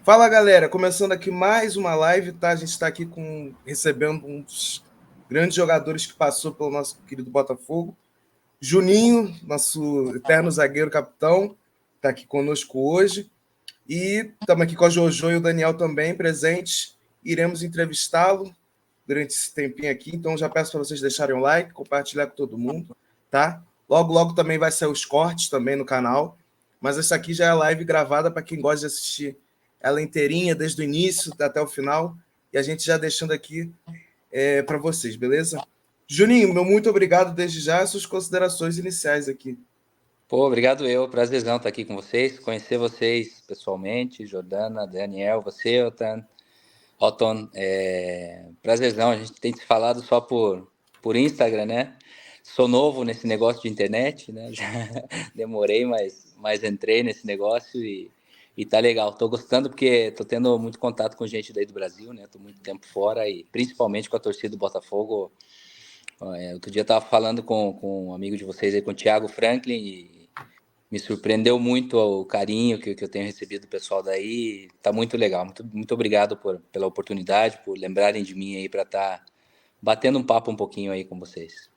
Fala galera, começando aqui mais uma live, tá? A gente está aqui recebendo um dos grandes jogadores que passou pelo nosso querido Botafogo, Juninho, nosso eterno zagueiro capitão, está aqui conosco hoje. E estamos aqui com a Jojo e o Daniel também presentes. Iremos entrevistá-lo durante esse tempinho aqui, então já peço para vocês deixarem um like, compartilhar com todo mundo, tá? Logo, logo também vai sair os cortes também no canal, mas essa aqui já é a live gravada para quem gosta de assistir ela inteirinha, desde o início até o final, e a gente já deixando aqui para vocês, beleza? Juninho, meu muito obrigado desde já, suas considerações iniciais aqui. Pô, obrigado prazerzão estar aqui com vocês, conhecer vocês pessoalmente, Jordana, Daniel, você, Otton, prazerzão, a gente tem se falado só por Instagram, né? Sou novo nesse negócio de internet, né? Já demorei, mas entrei nesse negócio e tá legal. Tô gostando porque tô tendo muito contato com gente daí do Brasil, né? Tô muito tempo fora e principalmente com a torcida do Botafogo. Outro dia eu tava falando com um amigo de vocês aí, com o Thiago Franklin, e me surpreendeu muito o carinho que eu tenho recebido do pessoal daí. Tá muito legal. Muito obrigado pela oportunidade, por lembrarem de mim aí para estar batendo um papo um pouquinho aí com vocês.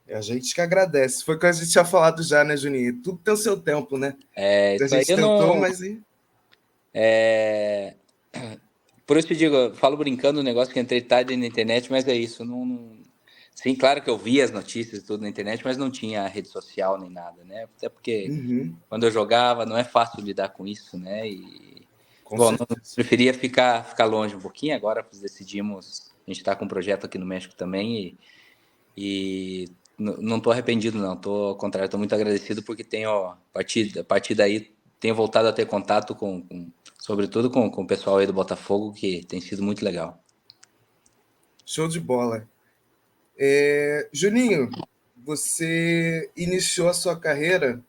A gente que agradece. Foi o que a gente tinha falado já, né, Juninho? Tudo tem o seu tempo, né? A Isso aí gente eu tentou, não. mas... Por isso que eu digo, eu falo brincando o negócio que entrei tarde na internet, mas é isso. Sim, claro que eu via as notícias e tudo na internet, mas não tinha rede social nem nada, né? Até porque quando eu jogava não é fácil lidar com isso, né? Com Bom, não, certeza. preferia ficar longe um pouquinho. Agora decidimos, a gente está com um projeto aqui no México também e não estou arrependido, não. Tô, ao contrário, estou muito agradecido porque tenho, a partir daí, tenho voltado a ter contato sobretudo com o pessoal aí do Botafogo, que tem sido muito legal. Show de bola. Juninho, você iniciou a sua carreira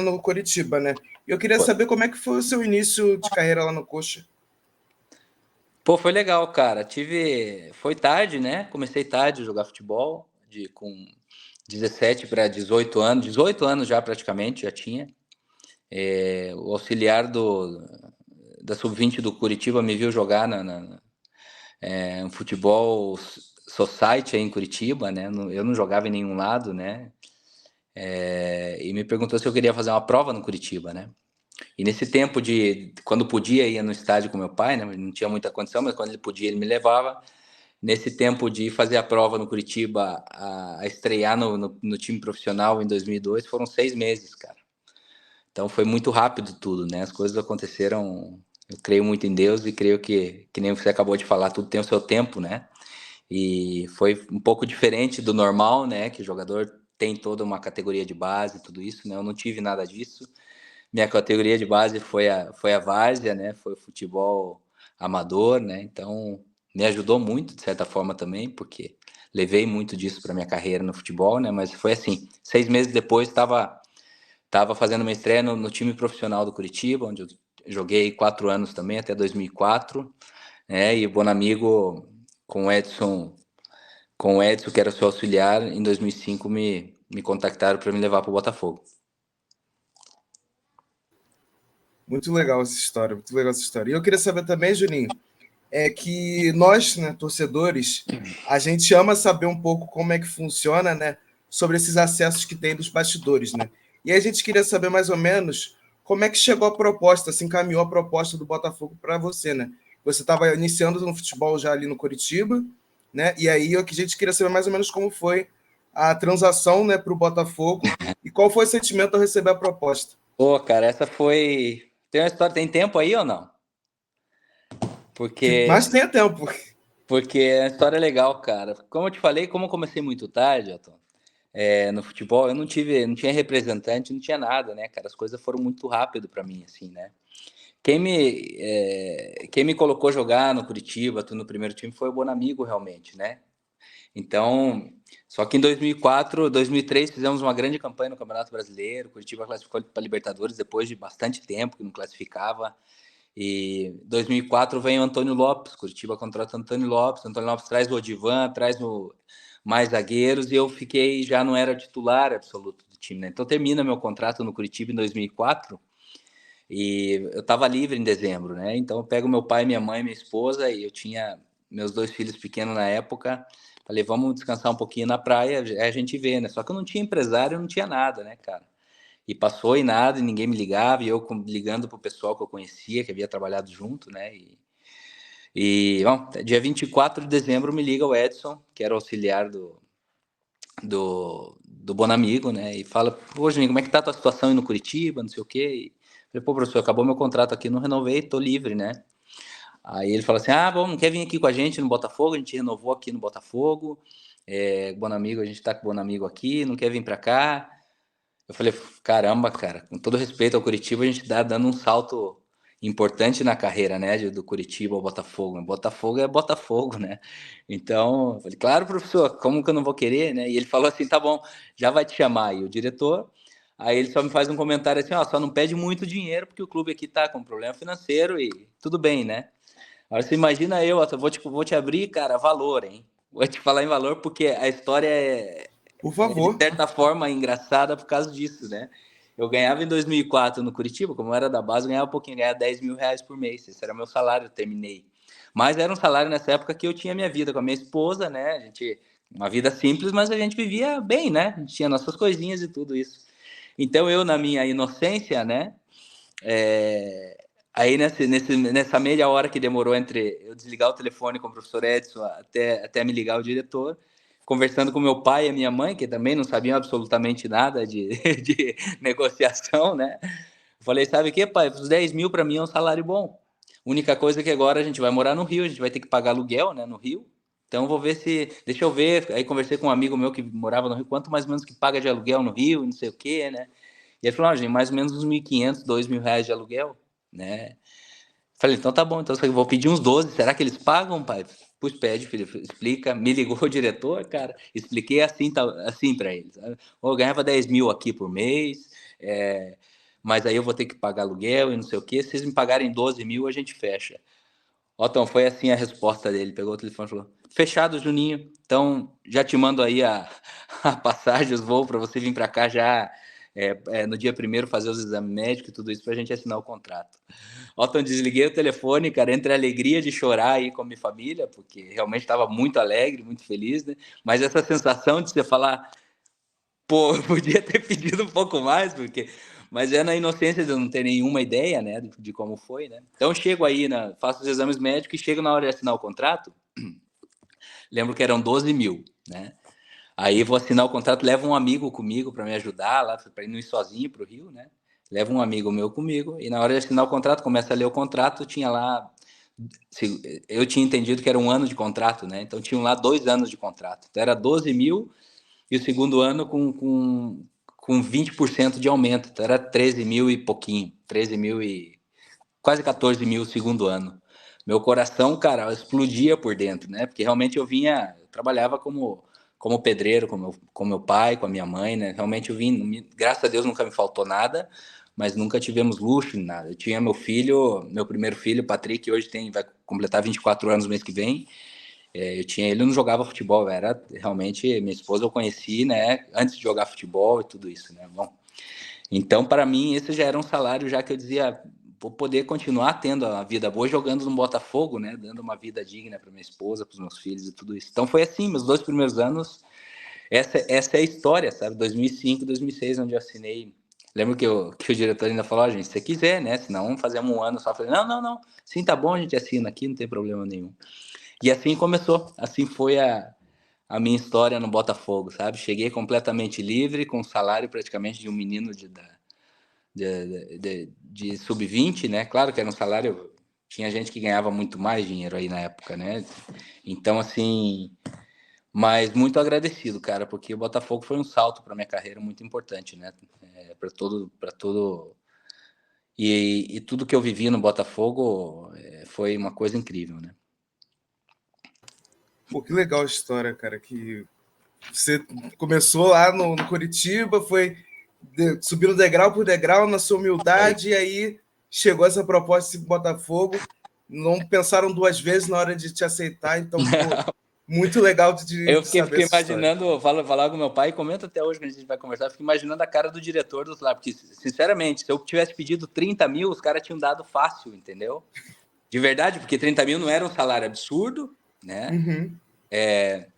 no Coritiba, né? E eu queria saber como é que foi o seu início de carreira lá no Coxa. Pô, foi legal, cara. Foi tarde, né? Comecei tarde a jogar futebol, com 17 para 18 anos, 18 anos já praticamente, já tinha. O auxiliar da Sub-20 do Curitiba me viu jogar um futebol society aí em Curitiba, né? Eu não jogava em nenhum lado, né? E me perguntou se eu queria fazer uma prova no Curitiba, né? E nesse tempo quando podia ir no estádio com meu pai, né? Não tinha muita condição, mas quando ele podia, ele me levava. Nesse tempo de fazer a prova no Curitiba, a estrear no time profissional em 2002, foram 6 meses, cara. Então foi muito rápido tudo, né? As coisas aconteceram. Eu creio muito em Deus e creio que nem você acabou de falar, tudo tem o seu tempo, né? E foi um pouco diferente do normal, né? Que o jogador tem toda uma categoria de base, tudo isso, né? Eu não tive nada disso. Minha categoria de base foi a várzea, né? Foi o futebol amador, né? Então me ajudou muito de certa forma também, porque levei muito disso para minha carreira no futebol, né? Mas foi assim, 6 meses depois estava fazendo uma estreia no time profissional do Curitiba, onde eu joguei 4 anos também, até 2004, né? E o Bonamigo com o Edson, que era seu auxiliar, em 2005 me contactaram para me levar para o Botafogo. Muito legal essa história, muito legal essa história. E eu queria saber também, Juninho, que nós, né, torcedores, a gente ama saber um pouco como é que funciona, né, sobre esses acessos que tem dos bastidores, né? E a gente queria saber mais ou menos como é que chegou a proposta, se encaminhou a proposta do Botafogo para você, né? Você estava iniciando no futebol já ali no Coritiba, né? E aí a gente queria saber mais ou menos como foi a transação, né, para o Botafogo e qual foi o sentimento ao receber a proposta. Pô, cara, essa foi. Tem uma história, tem tempo aí ou não? Que Porque, mais tenha tempo. porque é uma história legal, cara. Como eu te falei, como eu comecei muito tarde, Otton, no futebol, eu não tinha representante, não tinha nada, né, cara? As coisas foram muito rápido para mim, assim, né? Quem me colocou jogar no Curitiba, no primeiro time, foi o Bonamigo, realmente, né? Então, só que em 2004, 2003 fizemos uma grande campanha no Campeonato Brasileiro. Curitiba classificou para Libertadores depois de bastante tempo que não classificava. E 2004 vem o Antônio Lopes, Curitiba contrata o Antônio Lopes traz o Odivan, mais zagueiros e eu já não era titular absoluto do time, né? Então termina meu contrato no Curitiba em 2004 E eu estava livre em dezembro, né? Então eu pego meu pai, minha mãe, minha esposa, e eu tinha meus 2 filhos pequenos na época. Falei, vamos descansar um pouquinho na praia, aí a gente vê, né? Só que eu não tinha empresário, não tinha nada, né, cara? E passou e nada, e ninguém me ligava, e eu ligando pro pessoal que eu conhecia, que havia trabalhado junto, né? Bom, dia 24 de dezembro me liga o Edson, que era auxiliar do Bonamigo, né? E fala, pô, Juninho, como é que tá a tua situação aí no Curitiba, não sei o quê. E falei, pô, professor, acabou meu contrato aqui, não renovei, tô livre, né? Aí ele fala assim, bom, não quer vir aqui com a gente no Botafogo? A gente renovou aqui no Botafogo, Bonamigo, a gente tá com o Bonamigo aqui, não quer vir pra cá? Eu falei, caramba, cara, com todo respeito ao Curitiba, a gente tá dando um salto importante na carreira, né, do Curitiba ao Botafogo. Botafogo é Botafogo, né? Então, eu falei, claro, professor, como que eu não vou querer, né? E ele falou assim, tá bom, já vai te chamar aí o diretor. Aí ele só me faz um comentário assim, ó, só não pede muito dinheiro porque o clube aqui tá com problema financeiro e tudo bem, né? Agora você imagina eu vou te abrir, cara, valor, hein? Vou te falar em valor porque a história Por de favor. certa forma engraçada por causa disso, né? Eu ganhava em 2004 no Curitiba, como eu era da base, eu ganhava um pouquinho, ganhava 10 mil reais por mês. Esse era meu salário, eu terminei. Mas era um salário nessa época que eu tinha minha vida com a minha esposa, né? A gente, uma vida simples, mas a gente vivia bem, né? A gente tinha nossas coisinhas e tudo isso. Então eu, na minha inocência, né? É, Aí nessa meia hora que demorou entre eu desligar o telefone com o professor Edson até me ligar o diretor, conversando com meu pai e a minha mãe, que também não sabiam absolutamente nada de negociação, né? Falei, sabe o que, pai? Os 10 mil para mim é um salário bom. Única coisa é que agora a gente vai morar no Rio, a gente vai ter que pagar aluguel, né, no Rio. Então vou ver se. Deixa eu ver. Aí conversei com um amigo meu que morava no Rio, quanto mais ou menos que paga de aluguel no Rio, não sei o quê, né? E ele falou, gente, mais ou menos uns 1.500, 2.000 reais de aluguel, né? Falei, então tá bom, então eu vou pedir uns 12, será que eles pagam, pai? Pus, pede, filho, explica. Me ligou o diretor, cara, expliquei assim, assim para eles. Eu ganhava 10 mil aqui por mês, mas aí eu vou ter que pagar aluguel e não sei o quê. Se vocês me pagarem 12 mil, a gente fecha. Ó, então foi assim a resposta dele. Pegou o telefone e falou: fechado, Juninho. Então já te mando aí a passagem, os voos para você vir para cá já no dia primeiro fazer os exames médicos e tudo isso para a gente assinar o contrato. Ó, então desliguei o telefone, cara, entre a alegria de chorar aí com a minha família, porque realmente estava muito alegre, muito feliz, né? Mas essa sensação de você falar, pô, eu podia ter pedido um pouco mais, porque. Mas é na inocência de eu não ter nenhuma ideia, né, de como foi, né? Então chego aí, faço os exames médicos e chego na hora de assinar o contrato. Lembro que eram 12 mil, né? Aí vou assinar o contrato, levo um amigo comigo para me ajudar lá, para não ir sozinho para o Rio, né? Levo um amigo meu comigo e na hora de assinar o contrato, começa a ler o contrato, tinha lá. Eu tinha entendido que era um ano de contrato, né? Então tinham lá 2 anos de contrato. Então era 12 mil e o segundo ano com 20% de aumento. Então era 13 mil e pouquinho. 13 mil e quase 14 mil o segundo ano. Meu coração, cara, explodia por dentro, né? Porque realmente eu trabalhava como pedreiro com meu pai, com a minha mãe, né? Realmente graças a Deus nunca me faltou nada, mas nunca tivemos luxo nem nada. Eu tinha meu filho, meu primeiro filho, Patrick, hoje vai completar 24 anos no mês que vem. Eu tinha ele, não jogava futebol, era realmente minha esposa eu conheci, né, antes de jogar futebol e tudo isso, né? Bom, então para mim esse já era um salário já que eu dizia, vou poder continuar tendo a vida boa jogando no Botafogo, né, dando uma vida digna para minha esposa, para os meus filhos e tudo isso. Então foi assim, meus 2 primeiros anos, essa é a história, sabe? 2005, 2006, onde eu assinei. Lembro que o diretor ainda falou, gente, se você quiser, né? Senão fazemos um ano só. Eu falei, não, não, não. Sim, tá bom, a gente assina aqui, não tem problema nenhum. E assim começou. Assim foi a minha história no Botafogo, sabe? Cheguei completamente livre, com salário praticamente de um menino de sub-20, né? Claro que era um salário. Tinha gente que ganhava muito mais dinheiro aí na época, né? Então, assim. Mas muito agradecido, cara, porque o Botafogo foi um salto para minha carreira muito importante, né? Para todo. E tudo que eu vivi no Botafogo foi uma coisa incrível, né? Pô, que legal a história, cara, que você começou lá no Curitiba, foi subindo degrau por degrau na sua Aí. humildade, e aí chegou essa proposta de Botafogo. Não pensaram duas vezes na hora de te aceitar, então, pô, Muito legal de saber Fiquei essa história. imaginando, falar com meu pai, e comenta até hoje que a gente vai conversar, fico imaginando a cara do diretor do lá, porque, sinceramente, se eu tivesse pedido 30 mil, os caras tinham dado fácil, entendeu? De verdade, porque 30 mil não era um salário absurdo, né? Uhum.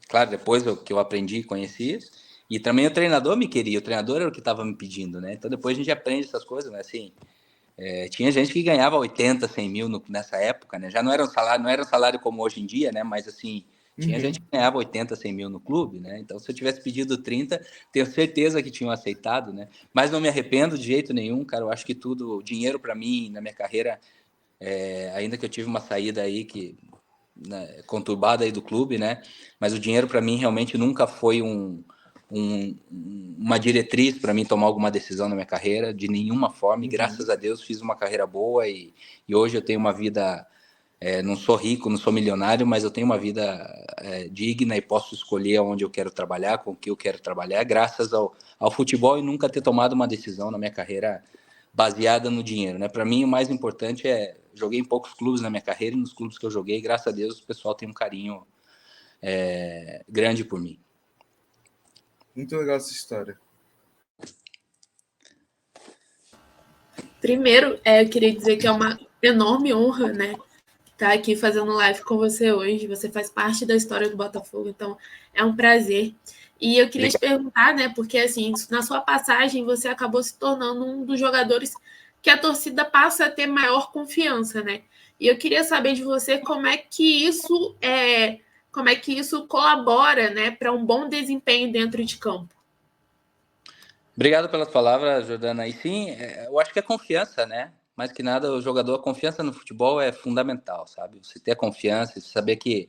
Claro, depois que eu aprendi e conheci isso. E também o treinador me queria, o treinador era o que estava me pedindo, né? Então depois a gente aprende essas coisas, né? Assim, tinha gente que ganhava 80, 100 mil nessa época, né? Já não era um salário como hoje em dia, né? Mas assim, tinha gente que ganhava 80, 100 mil no clube, né? Então se eu tivesse pedido 30, tenho certeza que tinham aceitado, né? Mas não me arrependo de jeito nenhum, cara. Eu acho que tudo, dinheiro para mim, na minha carreira, ainda que eu tive uma saída aí que né, conturbada aí do clube, né? Mas o dinheiro para mim realmente nunca foi uma diretriz para mim tomar alguma decisão na minha carreira, de nenhuma forma. E graças a Deus fiz uma carreira boa e hoje eu tenho uma vida. Não sou rico, não sou milionário, mas eu tenho uma vida digna e posso escolher onde eu quero trabalhar, com o que eu quero trabalhar, graças ao futebol e nunca ter tomado uma decisão na minha carreira baseada no dinheiro, né? Para mim, o mais importante joguei em poucos clubes na minha carreira e nos clubes que eu joguei, graças a Deus, o pessoal tem um carinho grande por mim. Muito legal essa história. Primeiro, eu queria dizer que é uma enorme honra, né? Estar aqui fazendo live com você hoje. Você faz parte da história do Botafogo, então é um prazer. E eu queria te perguntar, né? Porque assim, na sua passagem, você acabou se tornando um dos jogadores que a torcida passa a ter maior confiança, né? E eu queria saber de você como é que isso colabora, né, para um bom desempenho dentro de campo. Obrigado pelas palavras, Jordana. E sim, eu acho que é confiança, né? Mais que nada, o jogador, a confiança no futebol é fundamental, sabe? Você ter confiança, saber que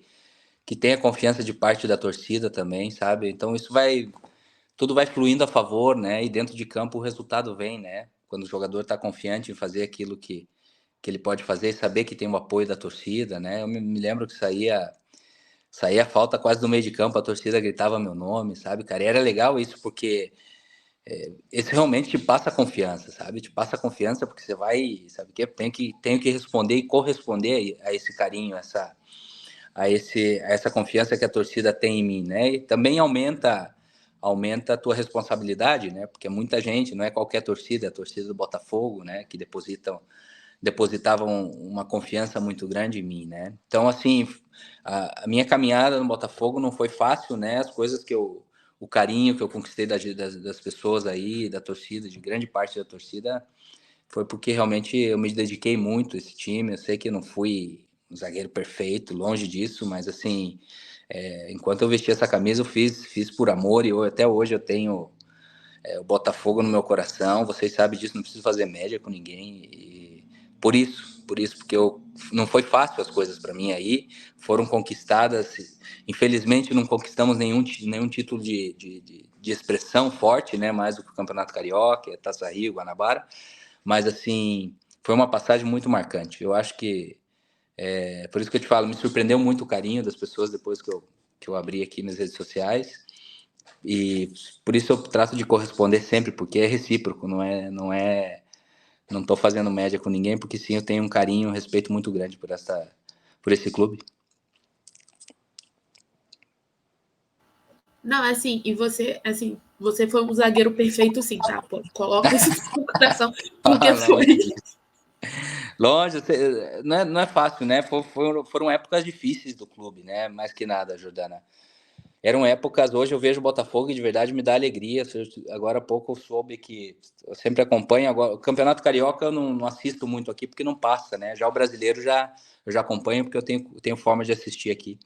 tem a confiança de parte da torcida também, sabe? Então tudo vai fluindo a favor, né? E dentro de campo o resultado vem, né? Quando o jogador está confiante em fazer aquilo que ele pode fazer e saber que tem o apoio da torcida, né? Eu me lembro que saía falta quase do meio de campo, a torcida gritava meu nome, sabe, cara? E era legal isso porque esse realmente te passa confiança, sabe? Te passa confiança porque você vai, sabe, que tenho que responder e corresponder a esse carinho, a essa confiança que a torcida tem em mim, né? E também aumenta a tua responsabilidade, né? Porque muita gente, não é qualquer torcida, é a torcida do Botafogo, né? Que depositavam uma confiança muito grande em mim, né? Então, assim, a minha caminhada no Botafogo não foi fácil, né? As coisas o carinho que eu conquistei das pessoas aí, da torcida, de grande parte da torcida, foi porque realmente eu me dediquei muito a esse time. Eu sei que eu não fui um zagueiro perfeito, longe disso, mas assim, enquanto eu vesti essa camisa, eu fiz por amor e até hoje eu tenho o Botafogo no meu coração. Vocês sabem disso, não preciso fazer média com ninguém. E por isso, porque não foi fácil as coisas para mim aí, foram conquistadas. Infelizmente, não conquistamos nenhum título de expressão forte, né? Mais do que o Campeonato Carioca, Taça Rio, Guanabara. Mas, assim, foi uma passagem muito marcante. Eu acho que, por isso que eu te falo, me surpreendeu muito o carinho das pessoas depois que eu abri aqui nas redes sociais. E por isso eu trato de corresponder sempre, porque é recíproco, não estou fazendo média com ninguém, porque sim, eu tenho um carinho, um respeito muito grande por esse clube. Não, assim, e você foi um zagueiro perfeito, sim, tá? Pô, coloca isso no seu coração, porque foi. Longe, não é fácil, né? Foram épocas difíceis do clube, né? Mais que nada, Jordana. Eram épocas, hoje eu vejo o Botafogo e de verdade me dá alegria. Agora há pouco eu soube que eu sempre acompanho. Agora, o Campeonato Carioca eu não assisto muito aqui porque não passa, né? Já o brasileiro eu já acompanho porque eu tenho forma de assistir aqui.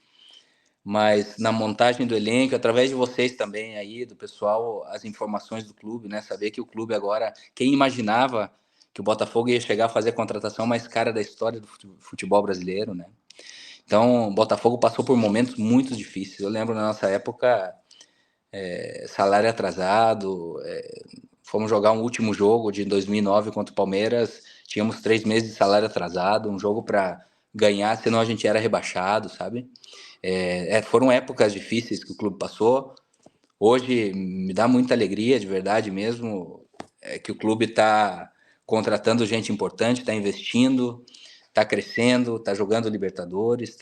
Mas na montagem do elenco, através de vocês também aí, do pessoal, as informações do clube, né? Saber que o clube agora, quem imaginava que o Botafogo ia chegar a fazer a contratação mais cara da história do futebol brasileiro, né? Então, o Botafogo passou por momentos muito difíceis. Eu lembro na nossa época, salário atrasado, fomos jogar um último jogo de 2009 contra o Palmeiras, tínhamos 3 meses de salário atrasado, um jogo para ganhar, senão a gente era rebaixado, sabe? Foram épocas difíceis que o clube passou. Hoje me dá muita alegria, de verdade mesmo, que o clube está contratando gente importante, está investindo, crescendo, está jogando Libertadores,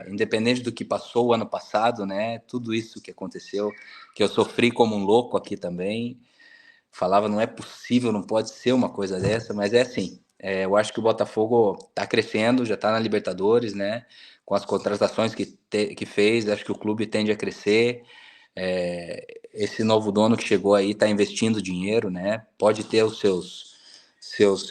independente do que passou o ano passado, né? Tudo isso que aconteceu, que eu sofri como um louco aqui também. Falava, não é possível, não pode ser uma coisa dessa, mas é assim. Eu acho que o Botafogo está crescendo, já está na Libertadores, né? Com as contratações que fez, acho que o clube tende a crescer. Esse novo dono que chegou aí está investindo dinheiro, né? Pode ter os seus.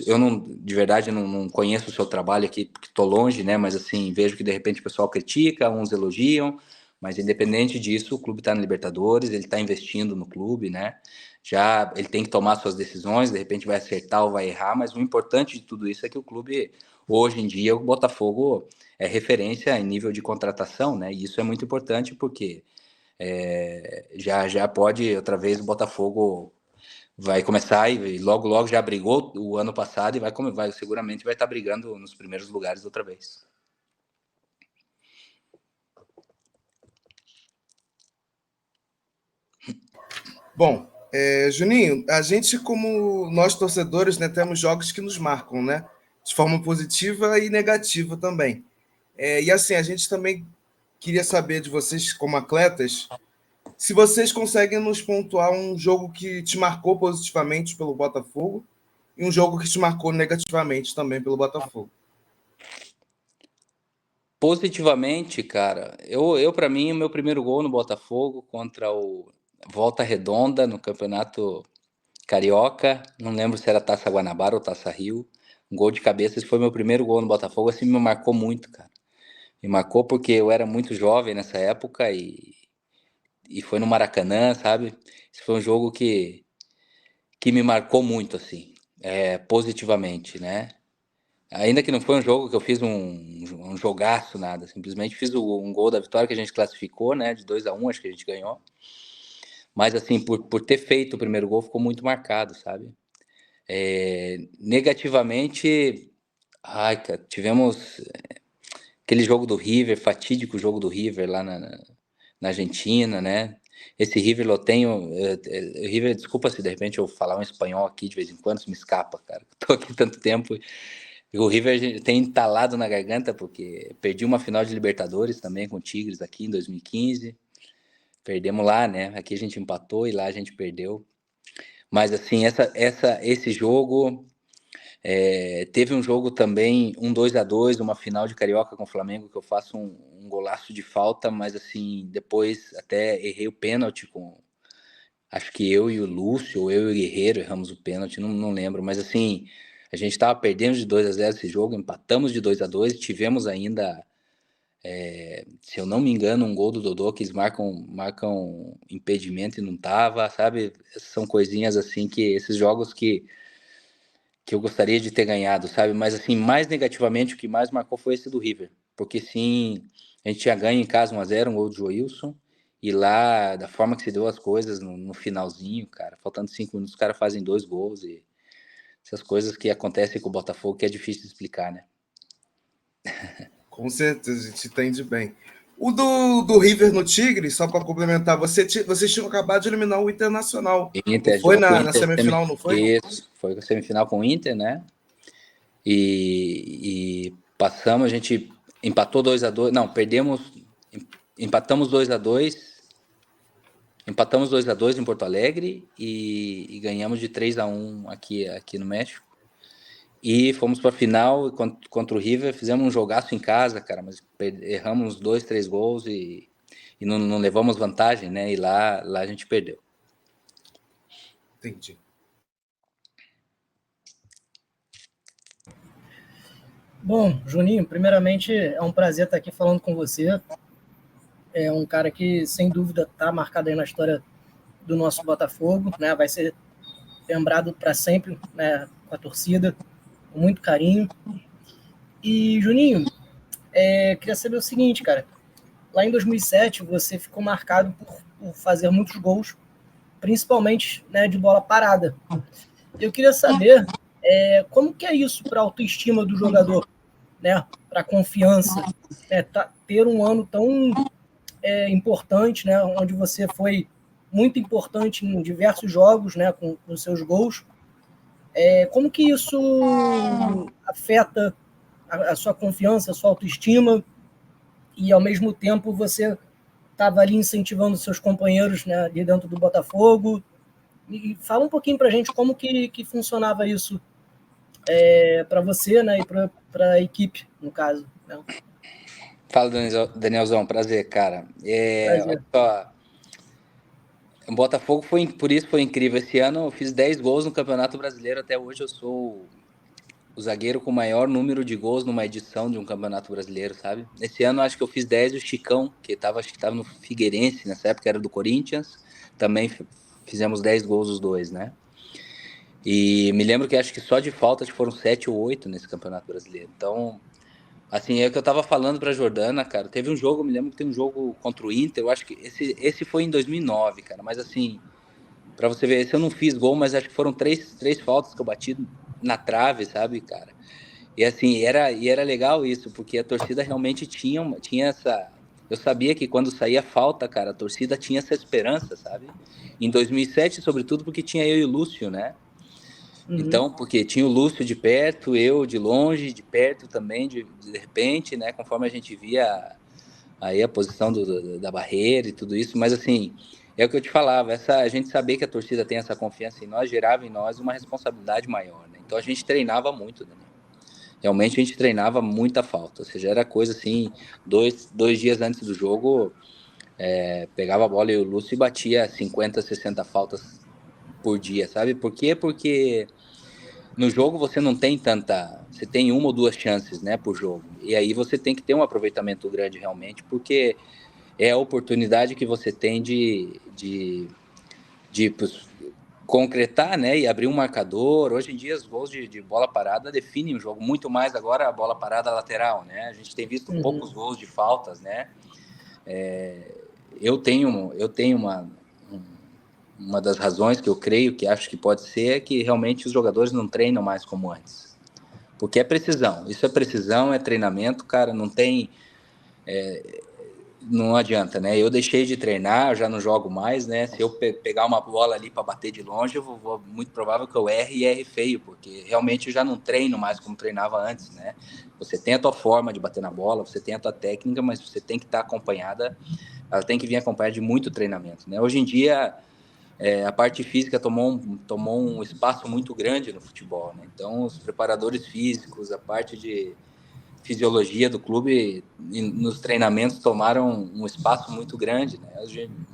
Eu não, de verdade, não conheço o seu trabalho aqui, porque estou longe, né? Mas assim, vejo que de repente o pessoal critica, uns elogiam, mas independente disso, o clube está na Libertadores, ele está investindo no clube, né? Já ele tem que tomar suas decisões, de repente vai acertar ou vai errar, mas o importante de tudo isso é que o clube, hoje em dia, o Botafogo é referência em nível de contratação, né? E isso é muito importante porque já pode, outra vez, o Botafogo vai começar e logo já brigou o ano passado e seguramente vai estar brigando nos primeiros lugares outra vez. Bom, Juninho, a gente, como nós torcedores, né, temos jogos que nos marcam, né, de forma positiva e negativa também. E assim, a gente também queria saber de vocês, como atletas, se vocês conseguem nos pontuar um jogo que te marcou positivamente pelo Botafogo e um jogo que te marcou negativamente também pelo Botafogo. Positivamente, cara, eu para mim, o meu primeiro gol no Botafogo contra o Volta Redonda no Campeonato Carioca, não lembro se era Taça Guanabara ou Taça Rio, um gol de cabeça, esse foi meu primeiro gol no Botafogo, assim me marcou muito, cara. Me marcou porque eu era muito jovem nessa época e foi no Maracanã, sabe? Esse foi um jogo que me marcou muito, assim, positivamente, né? Ainda que não foi um jogo que eu fiz um jogaço, nada. Simplesmente fiz um gol da vitória que a gente classificou, né? De 2-1, acho que a gente ganhou. Mas, assim, por ter feito o primeiro gol, ficou muito marcado, sabe? Negativamente, cara, tivemos aquele jogo do River, fatídico jogo do River lá na Argentina, né? Esse River eu tenho. River, desculpa se de repente eu falar um espanhol aqui de vez em quando, isso me escapa, cara. Tô aqui tanto tempo. E o River tem entalado na garganta, porque perdi uma final de Libertadores também com o Tigres aqui em 2015. Perdemos lá, né? Aqui a gente empatou e lá a gente perdeu. Mas assim, esse jogo. Teve um jogo também, 2-2, uma final de Carioca com o Flamengo, que eu faço um golaço de falta, mas assim, depois até errei o pênalti acho que eu e o Lúcio, ou eu e o Guerreiro erramos o pênalti, não lembro, mas assim, a gente estava perdendo de 2-0 esse jogo, empatamos de 2-2, tivemos ainda, se eu não me engano, um gol do Dodô, que eles marcam impedimento e não tava, sabe? São coisinhas assim, esses jogos que eu gostaria de ter ganhado, sabe? Mas assim, mais negativamente, o que mais marcou foi esse do River. Porque sim, a gente tinha ganho em casa 1-0, um gol de Joilson, e lá, da forma que se deu as coisas no finalzinho, cara, faltando 5 minutos, os caras fazem 2 gols e essas coisas que acontecem com o Botafogo que é difícil de explicar, né? Com certeza, a gente entende bem. O do River no Tigre, só para complementar, vocês tinham acabado de eliminar o Internacional. Não Inter foi jogou com o na Inter, semifinal, não foi? isso, foi a semifinal com o Inter, né? E passamos, a gente empatou 2-2, não, empatamos 2-2, empatamos 2-2 em Porto Alegre e ganhamos de 3-1 aqui no México. E fomos para a final contra o River, fizemos um jogaço em casa, cara, mas erramos 2, 3 gols e não levamos vantagem, né? E lá a gente perdeu. Entendi. Bom, Juninho, primeiramente é um prazer estar aqui falando com você. É um cara que, sem dúvida, está marcado aí na história do nosso Botafogo, né? Vai ser lembrado para sempre, né, com a torcida, com muito carinho. E, Juninho, queria saber o seguinte, cara. Lá em 2007, você ficou marcado por fazer muitos gols, principalmente, né, de bola parada. Eu queria saber como que é isso para a autoestima do jogador, né, para a confiança, né, ter um ano tão importante, né, onde você foi muito importante em diversos jogos, né, com os seus gols. Como que isso afeta a sua confiança, a sua autoestima, e ao mesmo tempo você estava ali incentivando seus companheiros, né, ali dentro do Botafogo. E fala um pouquinho para a gente como que funcionava isso para você, né, e para a equipe, no caso. Né? Fala, Danielzão, prazer, cara. Olha Prazer. só, o Botafogo por isso foi incrível. Esse ano eu fiz 10 gols no Campeonato Brasileiro. Até hoje eu sou o zagueiro com o maior número de gols numa edição de um Campeonato Brasileiro, sabe? Esse ano acho que eu fiz 10 e o Chicão, acho que estava no Figueirense, nessa época era do Corinthians, também fizemos 10 gols os dois, né? E me lembro que acho que só de faltas foram 7 ou 8 nesse Campeonato Brasileiro. Então, assim, é o que eu tava falando pra Jordana, cara. Teve um jogo, me lembro que tem um jogo contra o Inter, eu acho que esse foi em 2009, cara. Mas assim, pra você ver, esse eu não fiz gol, mas acho que foram três faltas que eu bati na trave, sabe, cara? E assim, era legal isso, porque a torcida realmente tinha essa... Eu sabia que quando saía falta, cara, a torcida tinha essa esperança, sabe? Em 2007, sobretudo, porque tinha eu e o Lúcio, né? Então, porque tinha o Lúcio de perto, eu de longe, de perto também, de repente, né? Conforme a gente via aí a posição da barreira e tudo isso. Mas, assim, é o que eu te falava, a gente saber que a torcida tem essa confiança em nós, gerava em nós uma responsabilidade maior, né? Então, a gente treinava muito, Daniel. Realmente, a gente treinava muita falta. Ou seja, era coisa assim, dois dias antes do jogo, pegava a bola e o Lúcio e batia 50, 60 faltas por dia, sabe? Por quê? Porque... no jogo você não tem você tem uma ou duas chances, né, por jogo. E aí você tem que ter um aproveitamento grande realmente, porque é a oportunidade que você tem de concretar, né, e abrir um marcador. Hoje em dia os gols de bola parada definem o jogo muito mais agora a bola parada lateral, né? A gente tem visto poucos gols de faltas, né? Eu tenho uma das razões que eu creio que acho que pode ser é que realmente os jogadores não treinam mais como antes. Porque é precisão. Isso é precisão, é treinamento, cara, não tem... não adianta, né? Eu deixei de treinar, eu já não jogo mais, né? Se eu pegar uma bola ali para bater de longe, muito provável que eu erre feio, porque realmente eu já não treino mais como treinava antes, né? Você tem a tua forma de bater na bola, você tem a tua técnica, mas você tem que estar acompanhada, ela tem que vir acompanhada de muito treinamento, né? Hoje em dia... a parte física tomou um espaço muito grande no futebol, né? Então, os preparadores físicos, a parte de fisiologia do clube, nos treinamentos tomaram um espaço muito grande, né?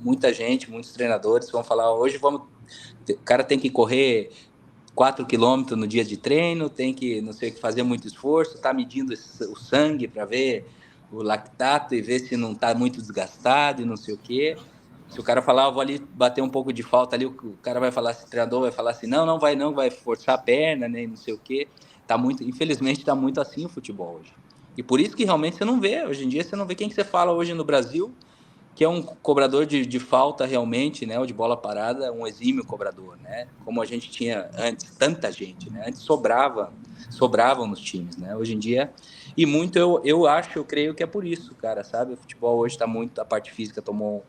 Muitos treinadores vão falar, hoje o cara tem que correr 4 quilômetros no dia de treino, tem que, não sei o que, fazer muito esforço, tá medindo o sangue para ver o lactato e ver se não tá muito desgastado e não sei o quê. Se o cara falar, vou ali bater um pouco de falta ali, o cara vai falar, o treinador vai falar assim, não vai forçar a perna, né, não sei o quê. Infelizmente tá muito assim o futebol hoje. E por isso que realmente você não vê, hoje em dia você não vê quem que você fala hoje no Brasil, que é um cobrador de falta realmente, né, ou de bola parada, um exímio cobrador, né, como a gente tinha antes, tanta gente, né, antes sobravam nos times, né, hoje em dia, e muito eu creio que é por isso, cara, sabe, o futebol hoje tá muito, a parte física tomou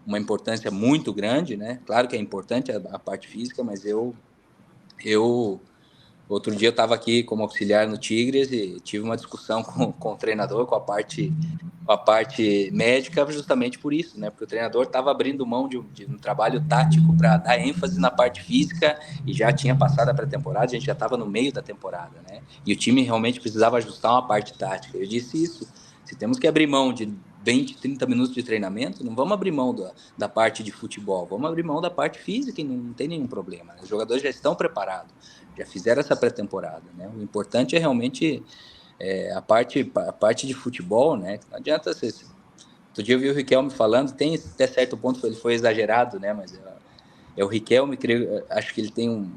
uma importância muito grande, né? Claro que é importante a parte física, mas outro dia eu estava aqui como auxiliar no Tigres e tive uma discussão com o treinador, com a parte médica, justamente por isso, né? Porque o treinador estava abrindo mão de um trabalho tático para dar ênfase na parte física e já tinha passado a pré-temporada, a gente já estava no meio da temporada, né? E o time realmente precisava ajustar uma parte tática. Eu disse isso, se temos que abrir mão de 20, 30 minutos de treinamento, não vamos abrir mão da parte de futebol, vamos abrir mão da parte física e não tem nenhum problema. Os jogadores já estão preparados, já fizeram essa pré-temporada, né? O importante é realmente a parte de futebol, né? Não adianta você... Outro dia eu vi o Riquelme falando, tem até certo ponto ele foi exagerado, né? Mas o Riquelme, acho que ele tem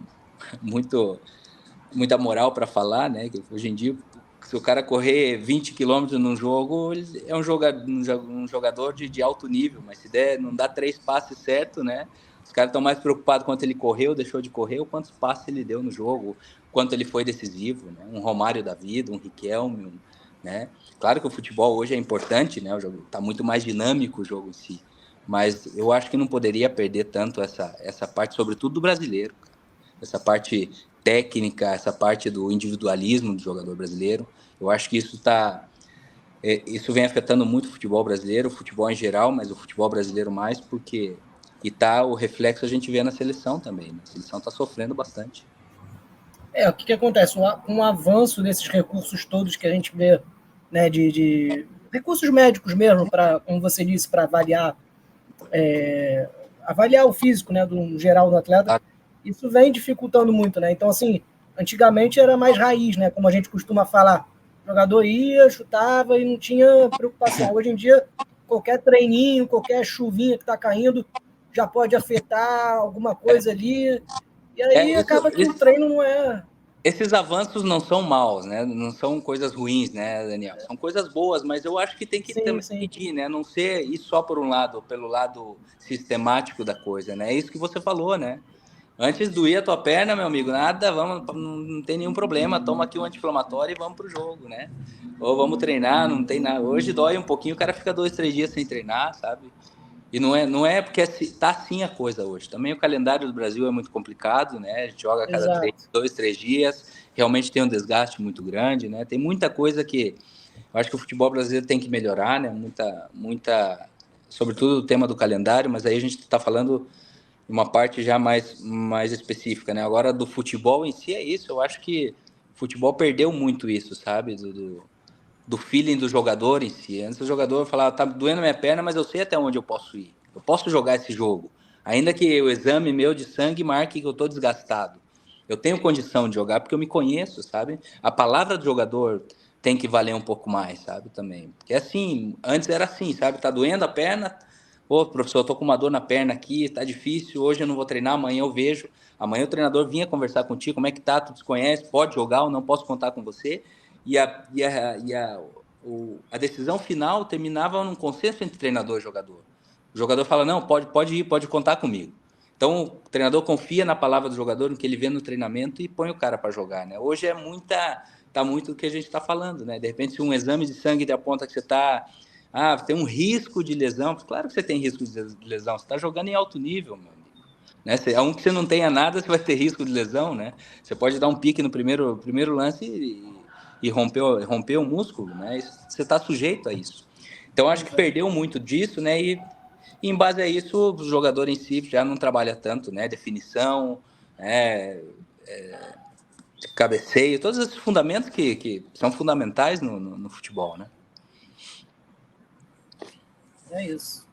muita moral para falar, né? Que hoje em dia, se o cara correr 20 quilômetros num jogo, ele é um jogador de alto nível, mas se não dá 3 passes certos, né? Os caras estão mais preocupados quanto ele correu, deixou de correr, ou quantos passes ele deu no jogo, quanto ele foi decisivo, né? Um Romário da vida, um Riquelme, né? Claro que o futebol hoje é importante, né? O jogo está muito mais dinâmico, o jogo em si, mas eu acho que não poderia perder tanto essa parte, sobretudo do brasileiro, essa parte técnica, essa parte do individualismo do jogador brasileiro. Eu acho que isso vem afetando muito o futebol brasileiro, o futebol em geral, mas o futebol brasileiro mais, porque o reflexo a gente vê na seleção também, né? A seleção está sofrendo bastante. O que acontece? Com o avanço desses recursos todos que a gente vê, né, de recursos médicos mesmo, como você disse, para avaliar o físico, né, do geral do atleta, isso vem dificultando muito, né? Então, assim, antigamente era mais raiz, né? Como a gente costuma falar, o jogador ia, chutava e não tinha preocupação. Hoje em dia, qualquer treininho, qualquer chuvinha que está caindo já pode afetar alguma coisa ali. E aí acaba que o treino não é... Esses avanços não são maus, né? Não são coisas ruins, né, Daniel? São coisas boas, mas eu acho que tem que também medir, né? Não ser ir só por um lado, pelo lado sistemático da coisa, né? É isso que você falou, né? Antes doía a tua perna, meu amigo, nada, não tem nenhum problema, toma aqui um anti-inflamatório e vamos pro jogo, né? Ou vamos treinar, não tem nada. Hoje dói um pouquinho, o cara fica 2, 3 dias sem treinar, sabe? E não é porque tá assim a coisa hoje. Também o calendário do Brasil é muito complicado, né? A gente joga a cada 2, 3 dias, realmente tem um desgaste muito grande, né? Tem muita coisa que eu acho que o futebol brasileiro tem que melhorar, né? Sobretudo o tema do calendário, mas aí a gente está falando de uma parte já mais específica, né? Agora, do futebol em si é isso. Eu acho que o futebol perdeu muito isso, sabe? Do feeling do jogador em si. Antes o jogador falava, tá doendo minha perna, mas eu sei até onde eu posso ir. Eu posso jogar esse jogo. Ainda que o exame meu de sangue marque que eu tô desgastado. Eu tenho condição de jogar porque eu me conheço, sabe? A palavra do jogador tem que valer um pouco mais, sabe? Também. Porque assim, antes era assim, sabe? Tá doendo a perna. Ô, professor, eu tô com uma dor na perna aqui, tá difícil, hoje eu não vou treinar, amanhã eu vejo. Amanhã o treinador vinha conversar contigo, como é que tá, tu desconhece, pode jogar ou não posso contar com você. A decisão final terminava num consenso entre treinador e jogador. O jogador fala, não, pode ir, pode contar comigo. Então, o treinador confia na palavra do jogador, no que ele vê no treinamento e põe o cara para jogar, né? Hoje tá muito do que a gente está falando, né? De repente, se um exame de sangue te aponta que você tem um risco de lesão, claro que você tem risco de lesão, você está jogando em alto nível, meu amigo. Né? Que você não tenha nada, você vai ter risco de lesão, né? Você pode dar um pique no primeiro lance e romper o músculo, né? Você está sujeito a isso. Então, acho que perdeu muito disso, né? E em base a isso, o jogador em si já não trabalha tanto, né? Definição, cabeceio, todos esses fundamentos que são fundamentais no futebol, né? É isso.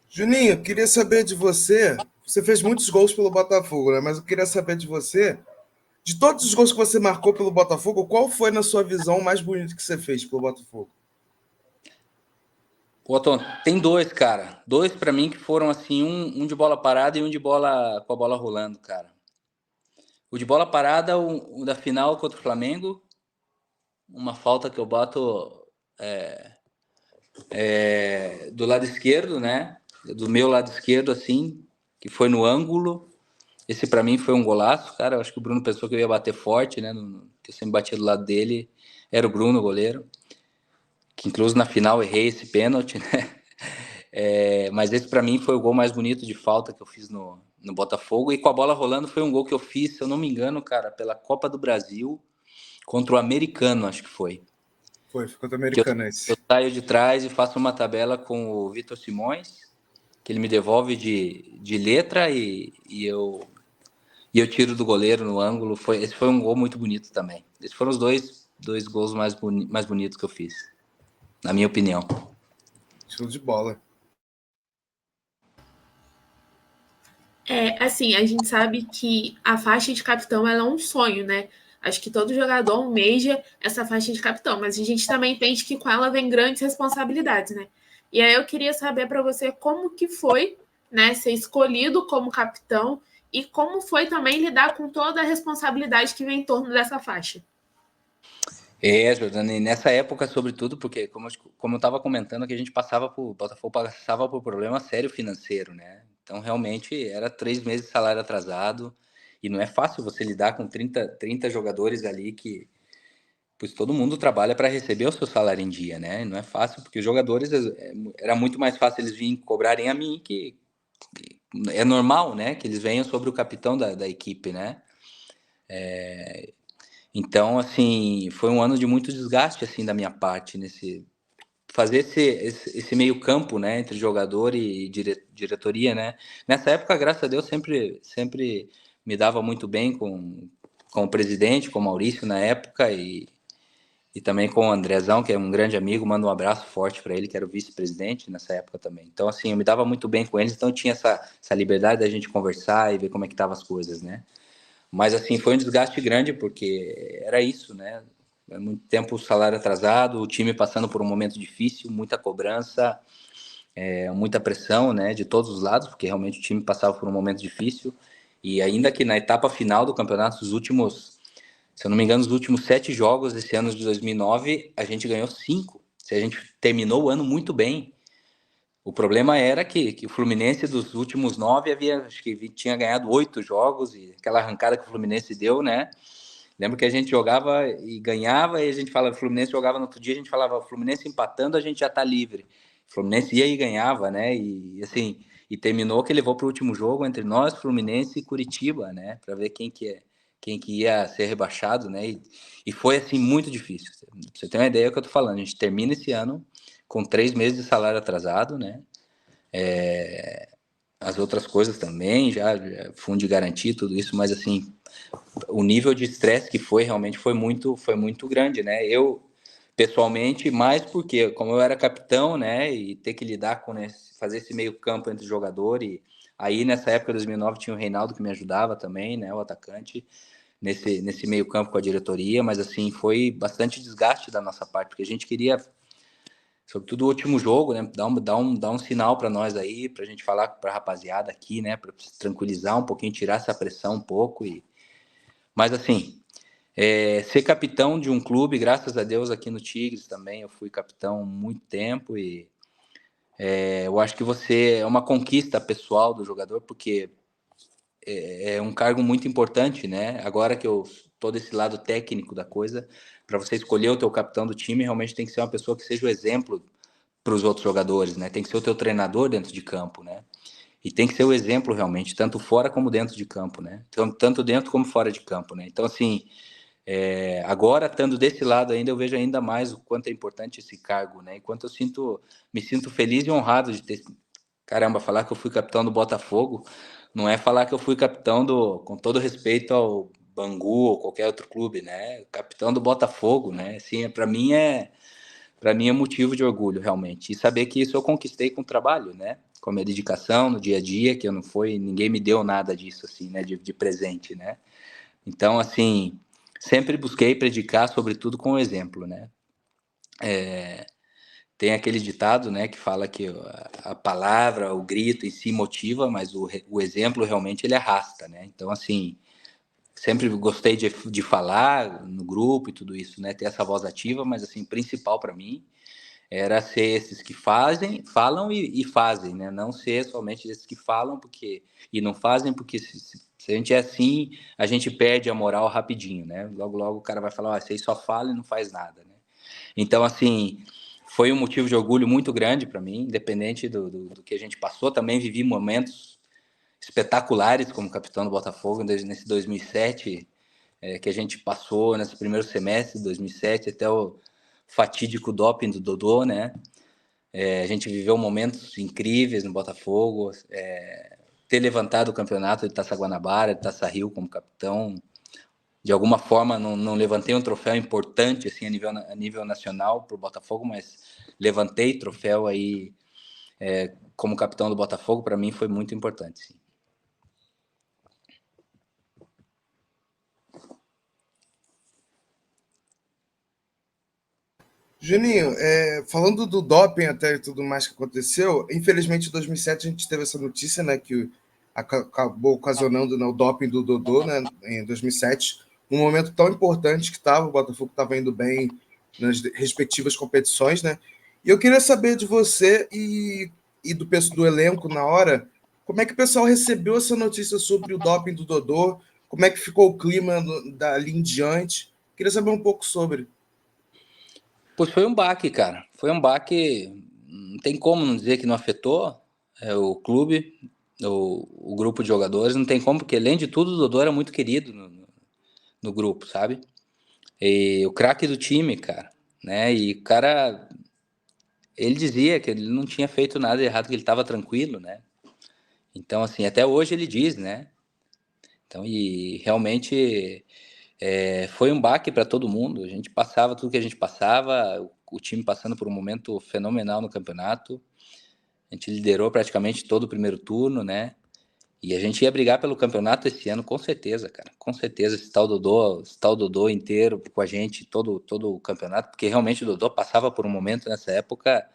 Juninho, queria saber de você. Você fez muitos gols pelo Botafogo, né? Mas eu queria saber de você, de todos os gols que você marcou pelo Botafogo, qual foi, na sua visão, o mais bonito que você fez pelo Botafogo? Pô, Tom, tem 2, cara. 2 para mim que foram assim, um de bola parada e um de bola com a bola rolando, cara. O de bola parada, o da final contra o Flamengo, uma falta que eu bato do lado esquerdo, né? Do meu lado esquerdo, assim, que foi no ângulo. Esse para mim foi um golaço, cara. Eu acho que o Bruno pensou que eu ia bater forte, né? Que eu sempre bati do lado dele. Era o Bruno, o goleiro. Que inclusive na final errei esse pênalti, né? Mas esse para mim foi o gol mais bonito de falta que eu fiz no Botafogo. E com a bola rolando foi um gol que eu fiz, se eu não me engano, cara, pela Copa do Brasil contra o Americano, acho que foi. Foi contra o Americano esse. Eu saio de trás e faço uma tabela com o Vitor Simões, que ele me devolve de letra e eu tiro do goleiro no ângulo. Esse foi um gol muito bonito também. Esses foram os dois gols mais bonitos que eu fiz, na minha opinião. Show de bola. Assim, a gente sabe que a faixa de capitão ela é um sonho, né? Acho que todo jogador almeja essa faixa de capitão, mas a gente também entende que com ela vem grandes responsabilidades, né? E aí eu queria saber para você como que foi, né, ser escolhido como capitão e como foi também lidar com toda a responsabilidade que vem em torno dessa faixa. Jordana, e nessa época, sobretudo, porque, como eu estava comentando, que o Botafogo passava por problema sério financeiro, né? Então, realmente, era 3 meses de salário atrasado, e não é fácil você lidar com 30 jogadores ali que, pois todo mundo trabalha para receber o seu salário em dia, né? E não é fácil, porque os jogadores, era muito mais fácil eles virem cobrarem a mim que é normal, né, que eles venham sobre o capitão da equipe, né? Então, assim, foi um ano de muito desgaste, assim, da minha parte, fazer esse meio campo, né, entre jogador e diretoria, né? Nessa época, graças a Deus, sempre me dava muito bem com o presidente, com o Maurício na época, e também com o Andrezão, que é um grande amigo. Mando um abraço forte para ele, que era o vice-presidente nessa época também. Então, assim, eu me dava muito bem com eles, então eu tinha essa liberdade da gente conversar e ver como é que estavam as coisas, né? Mas, assim, foi um desgaste grande, porque era isso, né? Muito tempo o salário atrasado, o time passando por um momento difícil, muita cobrança, muita pressão, né, de todos os lados, porque realmente o time passava por um momento difícil. E ainda que na etapa final do campeonato, se eu não me engano, os últimos 7 jogos desse ano de 2009, a gente ganhou 5. Se a gente terminou o ano muito bem. O problema era que o Fluminense, dos últimos 9, acho que tinha ganhado 8 jogos, e aquela arrancada que o Fluminense deu, né? Lembro que a gente jogava e ganhava, e a gente falava, o Fluminense jogava no outro dia, a gente falava, o Fluminense empatando, a gente já tá livre. O Fluminense ia e ganhava, né? E assim, e terminou que levou para o último jogo entre nós, Fluminense e Curitiba, né? Para ver quem que ia ser rebaixado, né? E foi assim muito difícil. Pra você ter uma ideia do que eu tô falando, a gente termina esse ano com 3 meses de salário atrasado, né? As outras coisas também, já fundo de garantia, tudo isso, mas assim, o nível de estresse que realmente foi muito grande, né? Eu, pessoalmente, mais porque, como eu era capitão, né, e ter que lidar com fazer esse meio campo entre jogador, e aí nessa época de 2009 tinha o Reinaldo que me ajudava também, né, o atacante, nesse meio campo com a diretoria, mas assim, foi bastante desgaste da nossa parte, porque a gente queria, sobretudo o último jogo, né, dar um sinal para nós aí, para a gente falar para a rapaziada aqui, né, para tranquilizar um pouquinho, tirar essa pressão um pouco. Mas assim, ser capitão de um clube, graças a Deus aqui no Tigres também, eu fui capitão há muito tempo, e eu acho que é uma conquista pessoal do jogador, porque é um cargo muito importante, né? Agora que eu tô desse lado técnico da coisa, para você escolher o teu capitão do time, realmente tem que ser uma pessoa que seja o exemplo para os outros jogadores, né? Tem que ser o teu treinador dentro de campo, né? E tem que ser o exemplo realmente, tanto fora como dentro de campo, né? Então, tanto dentro como fora de campo, né? Então, assim, agora, estando desse lado ainda, eu vejo ainda mais o quanto é importante esse cargo, né? Enquanto me sinto feliz e honrado de ter... Caramba, falar que eu fui capitão do Botafogo não é falar que eu fui capitão com todo respeito ao Bangu ou qualquer outro clube, né? Capitão do Botafogo, né? Assim, para mim é motivo de orgulho, realmente. E saber que isso eu conquistei com o trabalho, né? Com a minha dedicação no dia a dia, que eu não foi... Ninguém me deu nada disso, assim, né? De presente, né? Então, assim, sempre busquei predicar, sobretudo com o exemplo, né? Tem aquele ditado, né, que fala que a palavra, o grito em si motiva, mas o exemplo realmente ele arrasta, né? Então, assim, sempre gostei de falar no grupo e tudo isso, né? Ter essa voz ativa, mas, assim, principal para mim era ser esses que falam e fazem, né? Não ser somente esses que falam e não fazem, porque se a gente é assim, a gente perde a moral rapidinho, né? Logo, logo o cara vai falar, você só fala e não faz nada, né? Então, assim, foi um motivo de orgulho muito grande para mim, independente do que a gente passou. Também vivi momentos espetaculares como capitão do Botafogo nesse 2007, que a gente passou nesse primeiro semestre de 2007 até o fatídico doping do Dodô, né? A gente viveu momentos incríveis no Botafogo, ter levantado o campeonato de Taça Guanabara, de Taça Rio como capitão. De alguma forma, não levantei um troféu importante assim, a nível nacional para o Botafogo, mas levantei troféu aí como capitão do Botafogo, para mim foi muito importante, sim. Juninho, falando do doping até e tudo mais que aconteceu, infelizmente em 2007 a gente teve essa notícia, né, que acabou ocasionando, né, o doping do Dodô, né, em 2007, um momento tão importante que o Botafogo estava indo bem nas respectivas competições, né? E eu queria saber de você e do elenco na hora, como é que o pessoal recebeu essa notícia sobre o doping do Dodô, como é que ficou o clima dali em diante? Queria saber um pouco sobre. Pois foi um baque, cara. Foi um baque, não tem como não dizer que não afetou o clube. o grupo de jogadores, não tem como, porque além de tudo o Dodô era muito querido no grupo, sabe? E o craque do time, cara, né? E o cara, ele dizia que ele não tinha feito nada errado, que ele estava tranquilo, né? Então, assim, até hoje ele diz, né? Então, e realmente foi um baque para todo mundo. A gente passava tudo que a gente passava, o time passando por um momento fenomenal no campeonato. A gente liderou praticamente todo o primeiro turno, né? E a gente ia brigar pelo campeonato esse ano, com certeza, cara. Com certeza, esse tal Dodô inteiro com a gente, todo o campeonato, porque realmente o Dodô passava por um momento nessa época.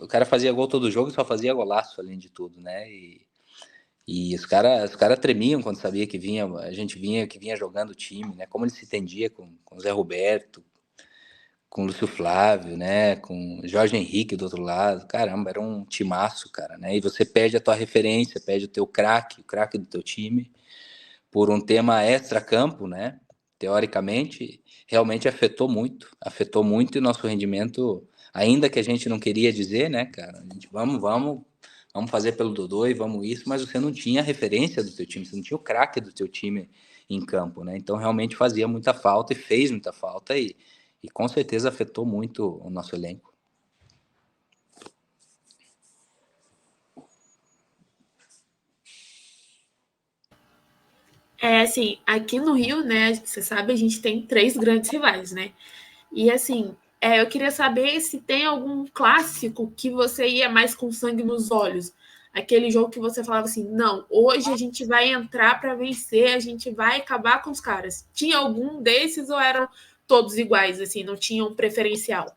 O cara fazia gol todo jogo e só fazia golaço, além de tudo, né? E os cara tremiam quando sabia que vinha jogando o time, né? Como ele se entendia com o Zé Roberto, com o Lúcio Flávio, né? Com o Jorge Henrique do outro lado. Caramba, era um timaço, cara, né? E você perde a tua referência, perde o teu craque, o craque do teu time, por um tema extra-campo, né? Teoricamente, realmente afetou muito o nosso rendimento, ainda que a gente não queria dizer, né, cara? A gente, vamos fazer pelo Dodô e vamos isso, mas você não tinha a referência do teu time, você não tinha o craque do teu time em campo, né? Então realmente fazia muita falta e fez muita falta e com certeza afetou muito o nosso elenco. Assim, aqui no Rio, né, você sabe, a gente tem 3 grandes rivais, né? E assim, eu queria saber se tem algum clássico que você ia mais com sangue nos olhos. Aquele jogo que você falava assim, não, hoje a gente vai entrar para vencer, a gente vai acabar com os caras. Tinha algum desses ou eram todos iguais, assim, não tinham um preferencial?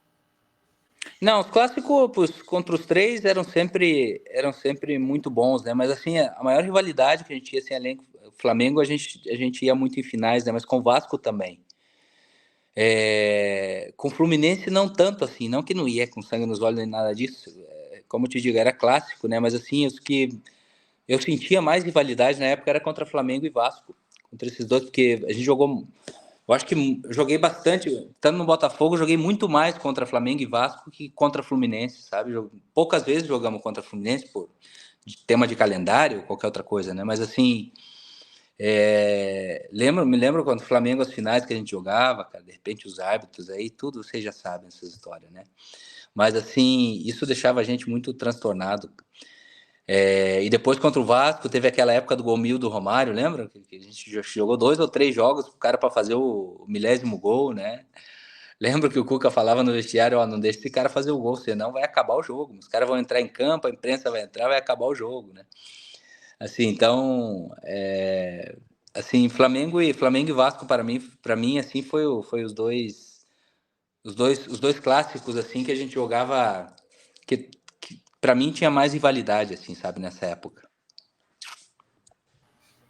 Não, os clássicos contra os três eram sempre muito bons, né? Mas assim, a maior rivalidade que a gente tinha assim, além do Flamengo, a gente ia muito em finais, né? Mas com o Vasco também. Com o Fluminense não tanto assim, não que não ia com sangue nos olhos nem nada disso. Como eu te digo, era clássico, né? Mas assim, os que eu sentia mais rivalidade na época era contra Flamengo e Vasco, contra esses dois, porque a gente jogou. Eu acho que eu joguei bastante, estando no Botafogo, eu joguei muito mais contra Flamengo e Vasco que contra Fluminense, sabe? Poucas vezes jogamos contra Fluminense por tema de calendário, qualquer outra coisa, né? Mas assim, me lembro quando o Flamengo, as finais que a gente jogava, cara, de repente os árbitros aí, tudo vocês já sabem essas histórias, né? Mas assim, isso deixava a gente muito transtornado. E depois contra o Vasco, teve aquela época do gol mil do Romário, lembra? Que a gente jogou 2 ou 3 jogos pro cara para fazer o milésimo gol, né? Lembro que o Cuca falava no vestiário, ó, não deixa esse cara fazer o gol, senão vai acabar o jogo. Os caras vão entrar em campo, a imprensa vai entrar, vai acabar o jogo, né? Assim, então, assim, Flamengo e Vasco para mim assim foi os dois clássicos assim que a gente jogava que para mim tinha mais rivalidade assim, sabe, nessa época.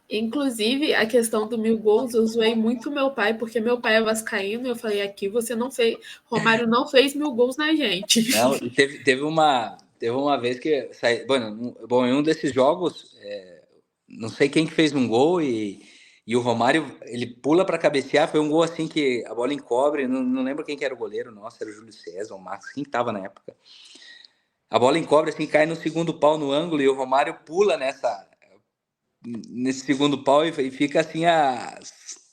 Inclusive, a questão do 1000 gols, eu zoei muito meu pai, porque meu pai é vascaíno, e eu falei, aqui você não fez, Romário não fez 1000 gols na gente. Não, e teve uma vez que bom, em um desses jogos, não sei quem que fez um gol e o Romário, ele pula para cabecear, foi um gol assim que a bola encobre, não lembro quem que era o goleiro, nossa, era o Júlio César, o Max, quem estava na época. A bola encobre assim, cai no segundo pau no ângulo e o Romário pula nesse segundo pau e fica assim a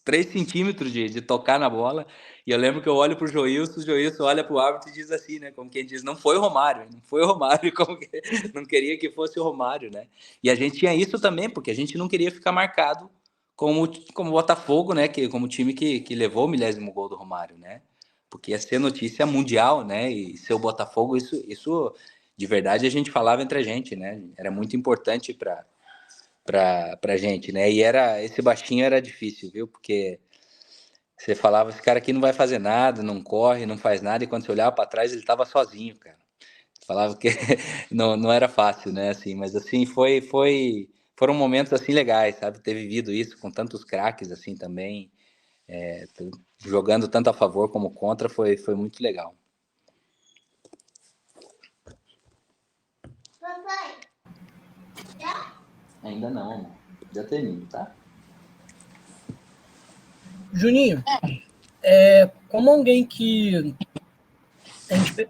3 centímetros de tocar na bola. E eu lembro que eu olho pro Joilson, o Joilson olha pro árbitro e diz assim, né? Como quem diz, não foi o Romário, como que não queria que fosse o Romário, né? E a gente tinha isso também, porque a gente não queria ficar marcado como Botafogo, né? Como time que levou o milésimo gol do Romário, né? Porque ia ser notícia mundial, né? E ser o Botafogo, isso de verdade a gente falava entre a gente, né? Era muito importante pra gente, né? E esse baixinho era difícil, viu? Porque você falava, esse cara aqui não vai fazer nada, não corre, não faz nada, e quando você olhava para trás, ele estava sozinho, cara. Falava que não era fácil, né? Assim, mas assim, foram momentos assim legais, sabe? Ter vivido isso com tantos craques assim também, jogando tanto a favor como contra, foi muito legal. Papai, já? Ainda não, já termino, tá? Juninho, como alguém que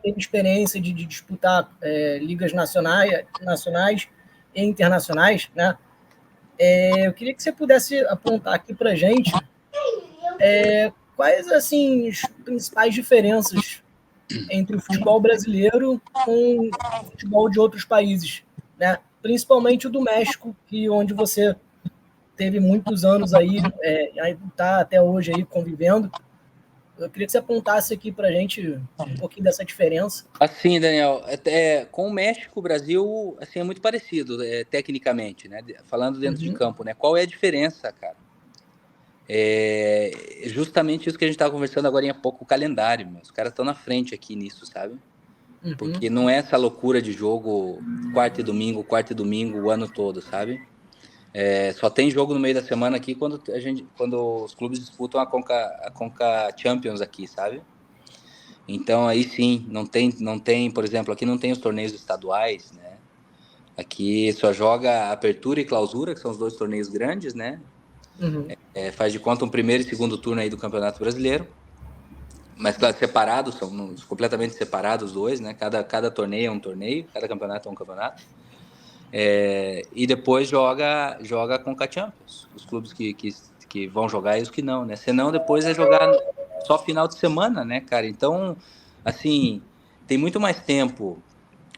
tem experiência de disputar ligas nacionais, e internacionais, né? Eu queria que você pudesse apontar aqui para a gente quais assim, as principais diferenças entre o futebol brasileiro com o futebol de outros países, né? Principalmente o do México, onde você teve muitos anos aí, está até hoje aí convivendo. Eu queria que você apontasse aqui para a gente um pouquinho dessa diferença. Assim, Daniel, com o México, o Brasil assim, é muito parecido tecnicamente, né? Falando dentro de campo, né? Qual é a diferença, cara? Justamente isso que a gente estava conversando agora há pouco, o calendário. Os caras estão na frente aqui nisso, sabe? Porque não é essa loucura de jogo quarta e domingo o ano todo, sabe? Só tem jogo no meio da semana aqui quando os clubes disputam a Conca Champions aqui, sabe? Então aí sim, não tem, por exemplo, aqui não tem os torneios estaduais, né? Aqui só joga Apertura e Clausura, que são os 2 torneios grandes, né? Faz de conta um primeiro e segundo turno aí do Campeonato Brasileiro, mas claro, separados, são completamente separados os 2, né? Cada torneio é um torneio, cada campeonato é um campeonato. E depois joga a Conca Champions, os clubes que vão jogar e os que não, né? Senão depois é jogar só final de semana, né, cara? Então, assim, tem muito mais tempo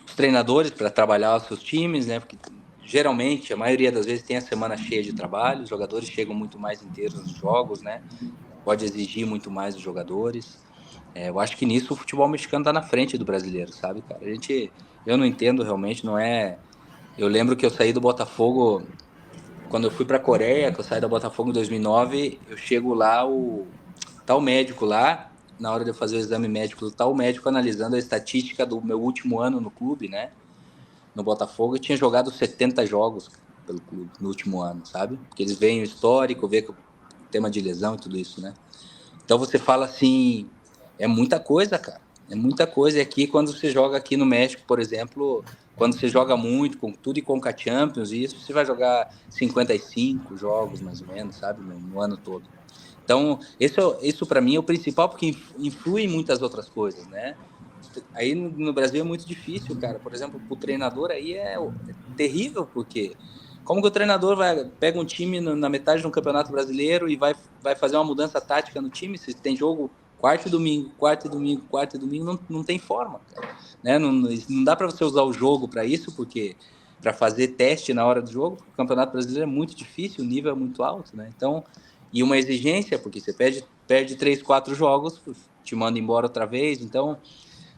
os treinadores para trabalhar os seus times, né? Porque geralmente, a maioria das vezes tem a semana cheia de trabalho, os jogadores chegam muito mais inteiros nos jogos, né? Pode exigir muito mais dos jogadores. Eu acho que nisso o futebol mexicano está na frente do brasileiro, sabe, cara? Eu não entendo realmente, não é... Eu lembro que eu saí do Botafogo, quando eu fui para a Coreia, que eu saí do Botafogo em 2009, eu chego lá, tá o médico lá, na hora de eu fazer o exame médico, tá o médico analisando a estatística do meu último ano no clube, né? No Botafogo, eu tinha jogado 70 jogos pelo clube no último ano, sabe? Porque eles veem o histórico, vê o tema de lesão e tudo isso, né? Então você fala assim, é muita coisa, cara. É muita coisa. E aqui, quando você joga aqui no México, por exemplo, quando você joga muito, com tudo e Conca Champions, e isso, você vai jogar 55 jogos, mais ou menos, sabe? No ano todo. Então, isso para mim é o principal, porque influi em muitas outras coisas, né? Aí no Brasil é muito difícil, cara. Por exemplo, o treinador aí é terrível, porque como que o treinador pega um time na metade de um campeonato brasileiro e vai fazer uma mudança tática no time? Se tem jogo quarto e domingo, não tem forma, cara. Né? Não dá para você usar o jogo para isso, porque para fazer teste na hora do jogo, o campeonato brasileiro é muito difícil, o nível é muito alto, né? Então, e uma exigência, porque você perde 3, 4 jogos, te manda embora outra vez, então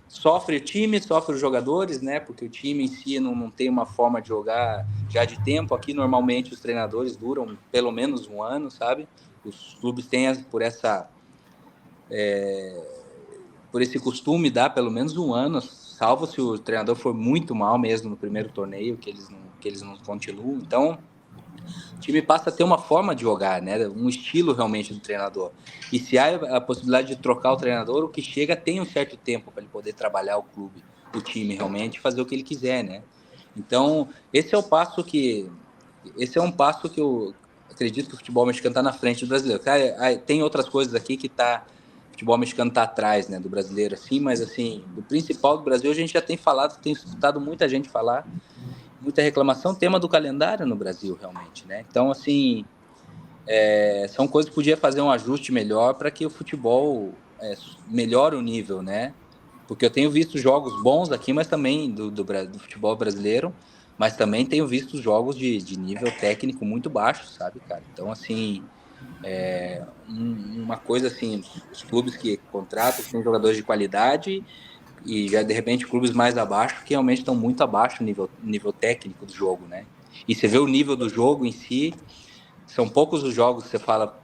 sofre o time, sofre os jogadores, né? Porque o time em si não tem uma forma de jogar já de tempo. Aqui, normalmente, os treinadores duram pelo menos um ano, sabe? Os clubes têm por esse costume dar pelo menos um ano, salvo se o treinador for muito mal mesmo no primeiro torneio, que eles não continuam. Então, o time passa a ter uma forma de jogar, né? Um estilo realmente do treinador. E se há a possibilidade de trocar o treinador, o que chega tem um certo tempo para ele poder trabalhar o clube, o time realmente, fazer o que ele quiser, né? Então, esse é um passo que eu acredito que o futebol mexicano está na frente do brasileiro. Tem outras coisas aqui que o futebol mexicano está atrás, né, do brasileiro, assim, mas assim, do principal do Brasil a gente já tem falado, tem escutado muita gente falar, muita reclamação, tema do calendário no Brasil, realmente, né? Então, assim, são coisas que podia fazer um ajuste melhor para que o futebol melhore o nível, né? Porque eu tenho visto jogos bons aqui, mas também do futebol brasileiro, mas também tenho visto jogos de nível técnico muito baixo, sabe, cara? Então, assim, uma coisa assim, os clubes que contratam têm jogadores de qualidade e já de repente clubes mais abaixo que realmente estão muito abaixo do nível técnico do jogo, né? E você vê o nível do jogo em si, são poucos os jogos que você fala,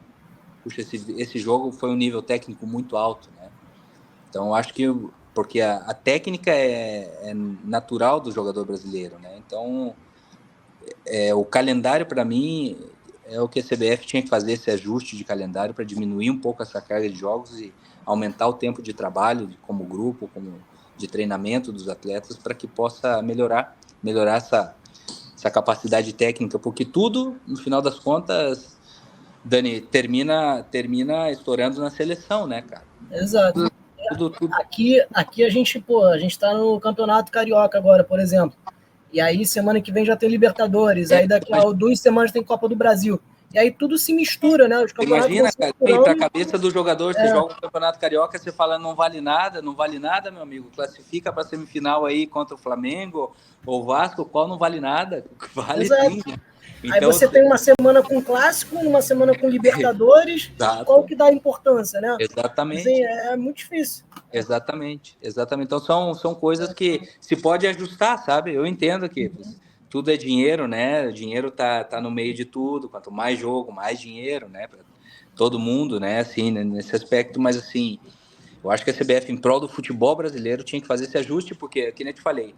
puxa, esse jogo foi um nível técnico muito alto, né? Então eu acho que porque a técnica é natural do jogador brasileiro, né? Então o calendário para mim é o que a CBF tinha que fazer, esse ajuste de calendário para diminuir um pouco essa carga de jogos e aumentar o tempo de trabalho como grupo, como de treinamento dos atletas, para que possa melhorar essa capacidade técnica, porque tudo, no final das contas, Dani, termina estourando na seleção, né, cara? Exato. Tudo. Aqui a gente está no Campeonato Carioca agora, por exemplo. E aí, semana que vem já tem Libertadores. Aí daqui a 2 semanas tem Copa do Brasil. E aí tudo se mistura, né? Os campeonatos Imagina, vão cara, misturando. para a cabeça do jogador, você joga o Campeonato Carioca, você fala não vale nada, meu amigo. Classifica para a semifinal aí contra o Flamengo ou Vasco, qual não vale nada? Vale Exato. sim. Então, aí você tem uma semana com Clássico, uma semana com Libertadores. Exato. Qual que dá importância, né? Exatamente. Assim, é muito difícil. Exatamente. Então são coisas que se pode ajustar, sabe? Eu entendo que tudo é dinheiro, né? O dinheiro tá no meio de tudo. Quanto mais jogo, mais dinheiro, né? Para todo mundo, né? Assim, nesse aspecto, mas assim, eu acho que a CBF, em prol do futebol brasileiro, tinha que fazer esse ajuste, porque, como eu te falei,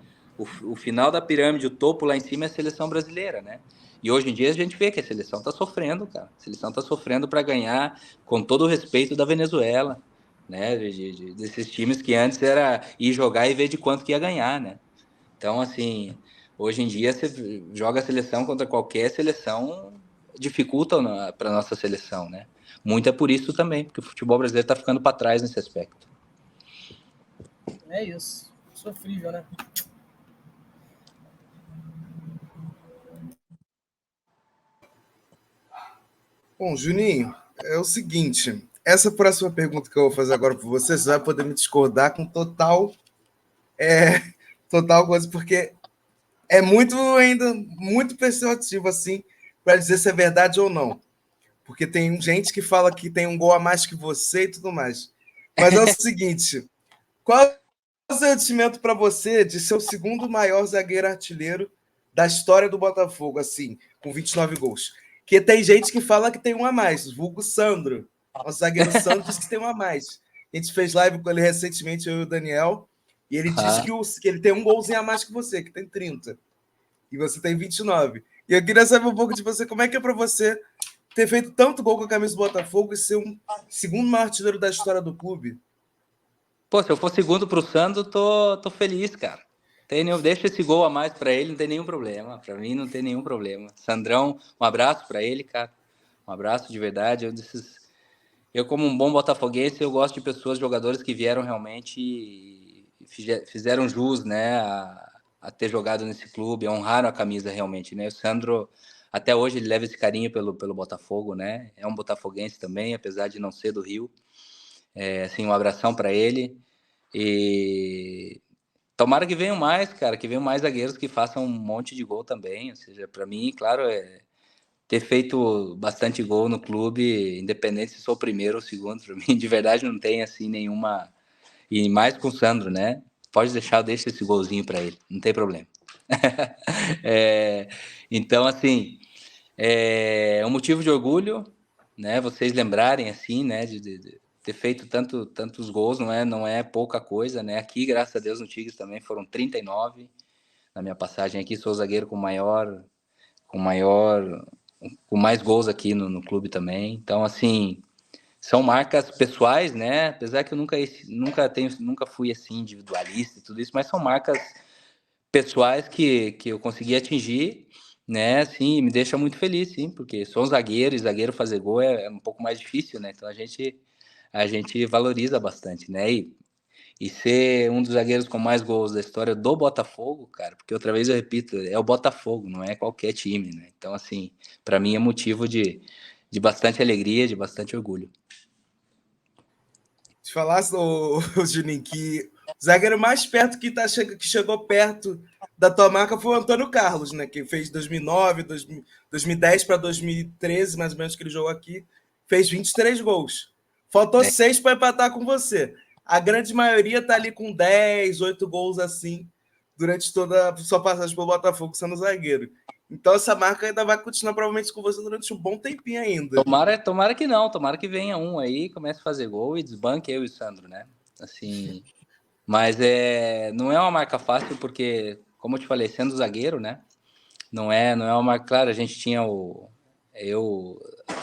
o final da pirâmide, o topo lá em cima é a seleção brasileira, né? E hoje em dia a gente vê que a seleção tá sofrendo, cara. A seleção tá sofrendo para ganhar, com todo o respeito da Venezuela, né? Desses times que antes era ir jogar e ver de quanto que ia ganhar, né? Então, assim, hoje em dia você joga a seleção contra qualquer seleção, dificulta para nossa seleção, né? Muito é por isso também, porque o futebol brasileiro está ficando para trás nesse aspecto. É isso. Sofrível, né? Bom, Juninho, é o seguinte, essa próxima pergunta que eu vou fazer agora para você, você vai poder me discordar com total coisa, porque é muito perceptivo assim para dizer se é verdade ou não. Porque tem gente que fala que tem um gol a mais que você e tudo mais. Mas é o seguinte, qual é o sentimento para você de ser o segundo maior zagueiro artilheiro da história do Botafogo, assim, com 29 gols? Porque tem gente que fala que tem um a mais, vulgo Sandro. O zagueiro Sandro diz que tem um a mais. A gente fez live com ele recentemente, eu e o Daniel, e ele disse que ele tem um golzinho a mais que você, que tem 30. E você tem 29. E eu queria saber um pouco de você, como é que é para você ter feito tanto gol com a camisa do Botafogo e ser um segundo maior artilheiro da história do clube? Pô, se eu for segundo pro Sandro, tô feliz, cara. Deixa esse gol a mais para ele, não tem nenhum problema. Para mim não tem nenhum problema. Sandrão, um abraço para ele, cara. Um abraço de verdade. Eu, como um bom botafoguense, eu gosto de pessoas, jogadores que vieram realmente e fizeram jus, né, a ter jogado nesse clube, honraram a camisa realmente, né? O Sandro, até hoje, ele leva esse carinho pelo Botafogo, né? É um botafoguense também, apesar de não ser do Rio. Assim, um abração para ele. E tomara que venham mais, cara, que venham mais zagueiros que façam um monte de gol também. Ou seja, para mim, claro, ter feito bastante gol no clube, independente se sou o primeiro ou o segundo, para mim, de verdade, não tem assim nenhuma. E mais com o Sandro, né? Pode deixar, eu deixo esse golzinho para ele, não tem problema. Então, assim, é um motivo de orgulho, né? Vocês lembrarem, assim, né? De ter feito tantos gols, não é pouca coisa, né? Aqui, graças a Deus, no Tigres também foram 39 na minha passagem aqui. Sou o zagueiro com mais gols aqui no clube também. Então, assim, são marcas pessoais, né? Apesar que eu nunca fui assim individualista e tudo isso, mas são marcas pessoais que eu consegui atingir, né? Assim, me deixa muito feliz, sim, porque sou um zagueiro e zagueiro fazer gol é um pouco mais difícil, né? Então a gente valoriza bastante, né? E ser um dos zagueiros com mais gols da história do Botafogo, cara, porque outra vez eu repito, é o Botafogo, não é qualquer time, né? Então, assim, para mim é motivo de bastante alegria, de bastante orgulho. Te falasse, Juninho, que o zagueiro mais perto que chegou perto da tua marca foi o Antônio Carlos, né? Que fez 2009, 2010 para 2013, mais ou menos, que ele jogou aqui. Fez 23 gols. Faltou 6 para empatar com você. A grande maioria tá ali com 10, 8 gols assim, durante toda a sua passagem pelo Botafogo, sendo zagueiro. Então essa marca ainda vai continuar provavelmente com você durante um bom tempinho ainda. Tomara que não, tomara que venha um aí, comece a fazer gol e desbanque eu e o Sandro, né? Assim, mas não é uma marca fácil porque, como eu te falei, sendo zagueiro, né? Não é uma marca. Claro, a gente tinha o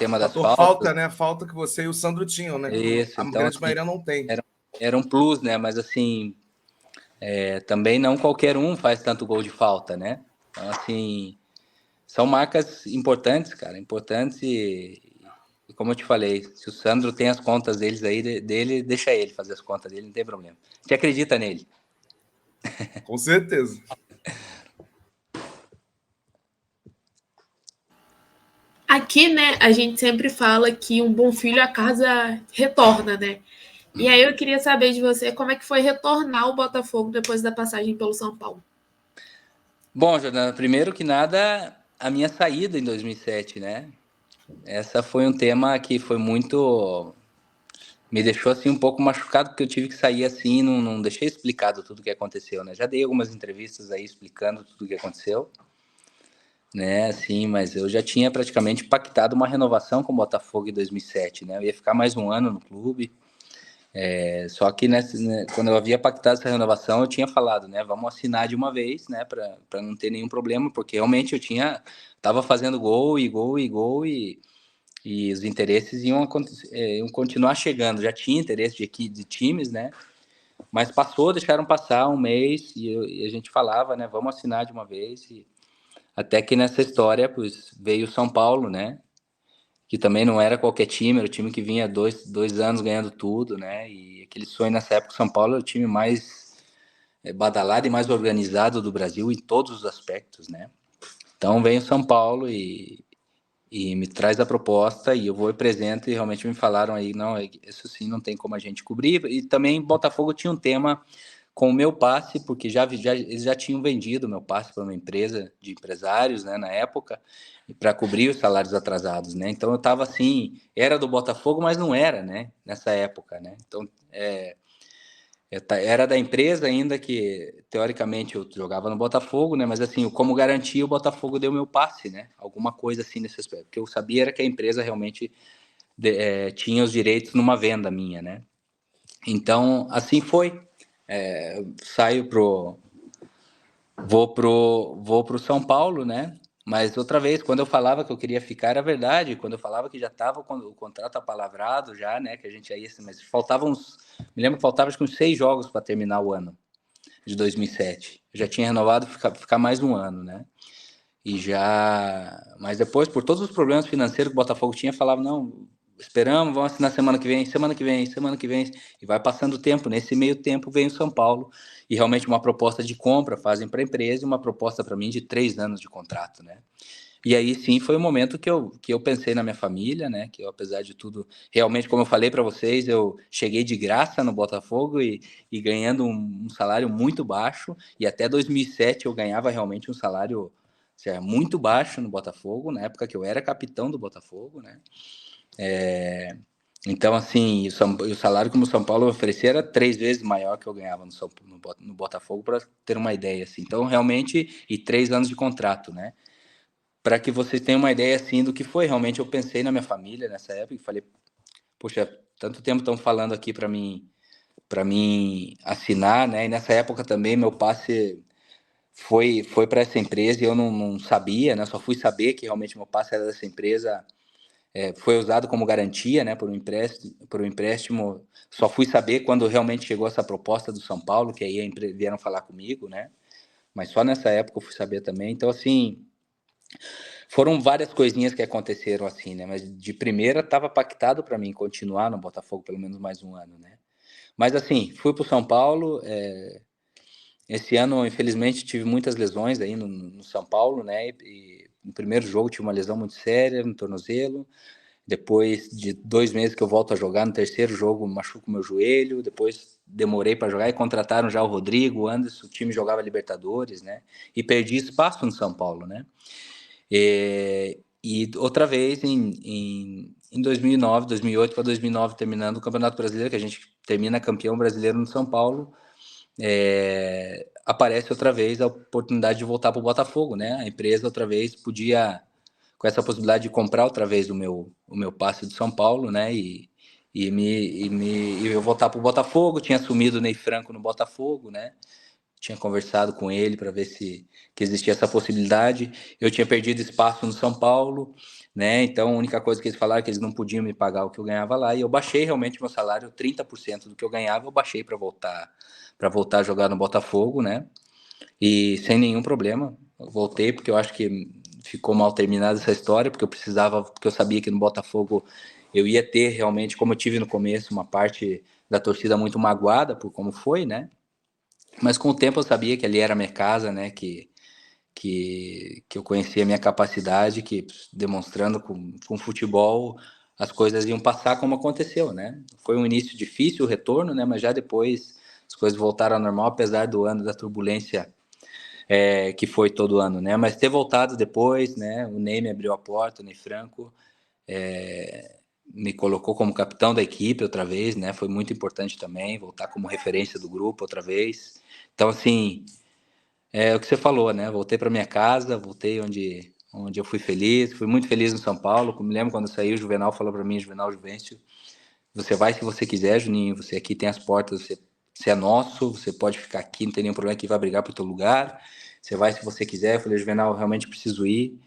tema das faltas. Falta, né? Falta que você e o Sandro tinham, né? Isso, a então, grande assim, maioria não tem. Era um plus, né? Mas assim, também não qualquer um faz tanto gol de falta, né? Então, assim, são marcas importantes, cara, importantes e como eu te falei, se o Sandro tem as contas dele, deixa ele fazer as contas dele, não tem problema. Você acredita nele? Com certeza. Aqui, né, a gente sempre fala que um bom filho a casa retorna, né? E aí eu queria saber de você como é que foi retornar ao Botafogo depois da passagem pelo São Paulo. Bom, Jordana, primeiro que nada, a minha saída em 2007, né? Essa foi um tema que foi muito... Me deixou, assim, um pouco machucado, porque eu tive que sair assim, não deixei explicado tudo o que aconteceu, né? Já dei algumas entrevistas aí explicando tudo o que aconteceu, né? Assim, mas eu já tinha praticamente pactado uma renovação com o Botafogo em 2007, né? Eu ia ficar mais um ano no clube. Só que né, quando eu havia pactado essa renovação, eu tinha falado, né? Vamos assinar de uma vez, né? Para não ter nenhum problema, porque realmente eu estava fazendo gol e os interesses iam continuar chegando. Já tinha interesse de times, né? Mas deixaram passar um mês e a gente falava, né? Vamos assinar de uma vez. Até que nessa história, pois, veio o São Paulo, né? Que também não era qualquer time, era o time que vinha dois anos ganhando tudo, né? E aquele sonho nessa época, o São Paulo era o time mais badalado e mais organizado do Brasil em todos os aspectos, né? Então vem o São Paulo e me traz a proposta e eu vou e apresento e realmente me falaram aí, não, isso sim não tem como a gente cobrir. E também Botafogo tinha um tema com o meu passe, porque eles já tinham vendido o meu passe para uma empresa de empresários, né, na época, para cobrir os salários atrasados, né? Então eu estava assim, era do Botafogo, mas não era, né, nessa época, né? Então era da empresa ainda que teoricamente eu jogava no Botafogo, né? Mas assim, como garantia, o Botafogo deu meu passe, né? Alguma coisa assim nesse aspecto. O que eu sabia era que a empresa realmente tinha os direitos numa venda minha, né? Então assim foi. Vou pro São Paulo, né? Mas outra vez, quando eu falava que eu queria ficar, era verdade. Quando eu falava que já estava o contrato apalavrado, já, né? Que a gente ia, mas me lembro que faltava acho que uns 6 jogos para terminar o ano de 2007. Eu já tinha renovado ficar mais um ano, né? Mas depois, por todos os problemas financeiros que o Botafogo tinha, falava, não, esperamos, vamos assinar semana que vem, e vai passando o tempo. Nesse meio tempo vem o São Paulo e realmente uma proposta de compra fazem para a empresa e uma proposta para mim de 3 anos de contrato, né? E aí sim foi o momento que eu pensei na minha família, né? Que eu, apesar de tudo, realmente, como eu falei para vocês, eu cheguei de graça no Botafogo e ganhando um salário muito baixo, e até 2007 eu ganhava realmente um salário muito baixo no Botafogo, na época que eu era capitão do Botafogo, né? Então, assim, o salário que o São Paulo oferecia era 3 vezes maior que eu ganhava no Botafogo, para ter uma ideia, assim. Então, realmente, e 3 anos de contrato, né? Para que vocês tenham uma ideia, assim, do que foi. Realmente, eu pensei na minha família nessa época e falei, poxa, tanto tempo estão falando aqui para mim assinar, né? E nessa época também, meu passe foi para essa empresa e eu não sabia, né? Só fui saber que realmente meu passe era dessa empresa, foi usado como garantia, né? Por um empréstimo. Só fui saber quando realmente chegou essa proposta do São Paulo, que aí vieram falar comigo, né? Mas só nessa época eu fui saber também. Então, assim, foram várias coisinhas que aconteceram assim, né? Mas de primeira estava pactado para mim continuar no Botafogo pelo menos mais um ano, né? Mas assim, fui para o São Paulo. Esse ano, infelizmente, tive muitas lesões aí no São Paulo, né? E no primeiro jogo tive uma lesão muito séria no tornozelo. Depois de 2 meses que eu volto a jogar, no terceiro jogo machuco meu joelho. Depois demorei para jogar e contrataram já o Rodrigo, o Anderson. O time jogava Libertadores, né? E perdi espaço no São Paulo, né? E outra vez em 2009, 2008 para 2009, terminando o Campeonato Brasileiro, que a gente termina campeão brasileiro no São Paulo. Aparece outra vez a oportunidade de voltar para o Botafogo, né? A empresa outra vez podia, com essa possibilidade de comprar outra vez o meu passe do São Paulo, né? E eu voltar para o Botafogo. Tinha assumido o Ney Franco no Botafogo, né? Tinha conversado com ele para ver que existia essa possibilidade. Eu tinha perdido espaço no São Paulo, né? Então a única coisa que eles falaram é que eles não podiam me pagar o que eu ganhava lá, e eu baixei realmente meu salário, 30% do que eu ganhava, eu baixei para voltar a jogar no Botafogo, né? E sem nenhum problema. Eu voltei porque eu acho que ficou mal terminada essa história, porque eu sabia que no Botafogo eu ia ter realmente, como eu tive no começo, uma parte da torcida muito magoada por como foi, né? Mas com o tempo eu sabia que ali era minha casa, né? Que que eu conhecia a minha capacidade, que demonstrando com futebol as coisas iam passar como aconteceu, né? Foi um início difícil o retorno, né? Mas já depois as coisas voltaram ao normal, apesar do ano da turbulência que foi todo ano, né? Mas ter voltado depois, né? O Ney me abriu a porta, o Ney Franco, me colocou como capitão da equipe outra vez, né? Foi muito importante também voltar como referência do grupo outra vez. Então, assim, é o que você falou, né? Voltei para minha casa, voltei onde eu fui feliz, fui muito feliz no São Paulo. Me lembro quando eu saí, o Juvenal falou para mim, Juvenal Juvencio, você vai se você quiser, Juninho, você aqui tem as portas, você é nosso, você pode ficar aqui, não tem nenhum problema, que vai brigar pro teu lugar, você vai se você quiser. Eu falei, Juvenal, eu realmente preciso ir,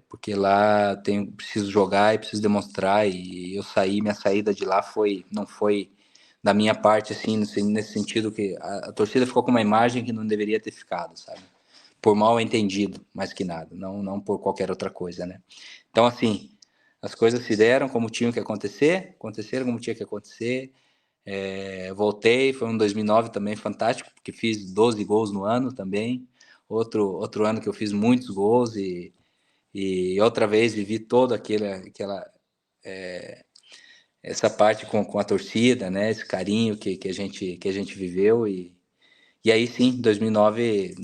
porque lá preciso jogar e preciso demonstrar, e eu saí, minha saída de lá não foi da minha parte, assim, nesse sentido que a torcida ficou com uma imagem que não deveria ter ficado, sabe? Por mal entendido, mais que nada, não por qualquer outra coisa, né? Então, assim, as coisas se deram como tinham que acontecer, aconteceram como tinha que acontecer. Voltei, foi um 2009 também fantástico, porque fiz 12 gols no ano também. Outro ano que eu fiz muitos gols e outra vez vivi toda essa parte com a torcida, né? Esse carinho que a gente viveu e aí sim, 2009,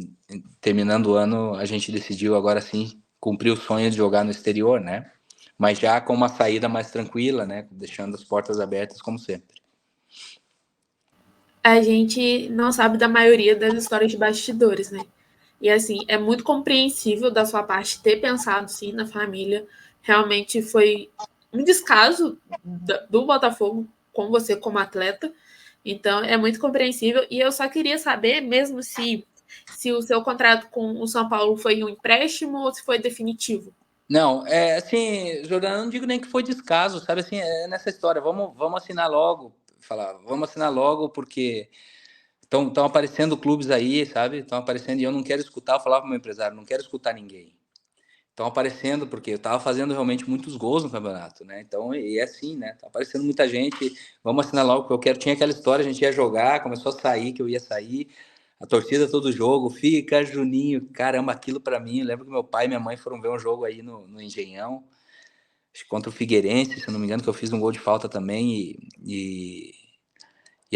terminando o ano, a gente decidiu agora sim cumprir o sonho de jogar no exterior, né? Mas já com uma saída mais tranquila, né? Deixando as portas abertas como sempre. A gente não sabe da maioria das histórias de bastidores, né? E assim, é muito compreensível da sua parte ter pensado sim na família. Realmente foi um descaso do Botafogo com você como atleta. Então é muito compreensível. E eu só queria saber mesmo se o seu contrato com o São Paulo foi um empréstimo ou se foi definitivo. Não, assim, Jordana, eu não digo nem que foi descaso, sabe assim, nessa história, vamos assinar logo, vamos assinar logo porque estão aparecendo clubes aí, sabe? Estão aparecendo e eu não quero escutar, eu falava pro meu empresário, não quero escutar ninguém. Estão aparecendo porque eu estava fazendo realmente muitos gols no campeonato, né? Então, e é assim, né? Tá aparecendo muita gente, vamos assinar logo porque eu quero. Tinha aquela história, a gente ia jogar, começou a sair, que eu ia sair, a torcida todo jogo, fica Juninho, caramba, aquilo para mim. Eu lembro que meu pai e minha mãe foram ver um jogo aí no Engenhão, acho que contra o Figueirense, se eu não me engano, que eu fiz um gol de falta também e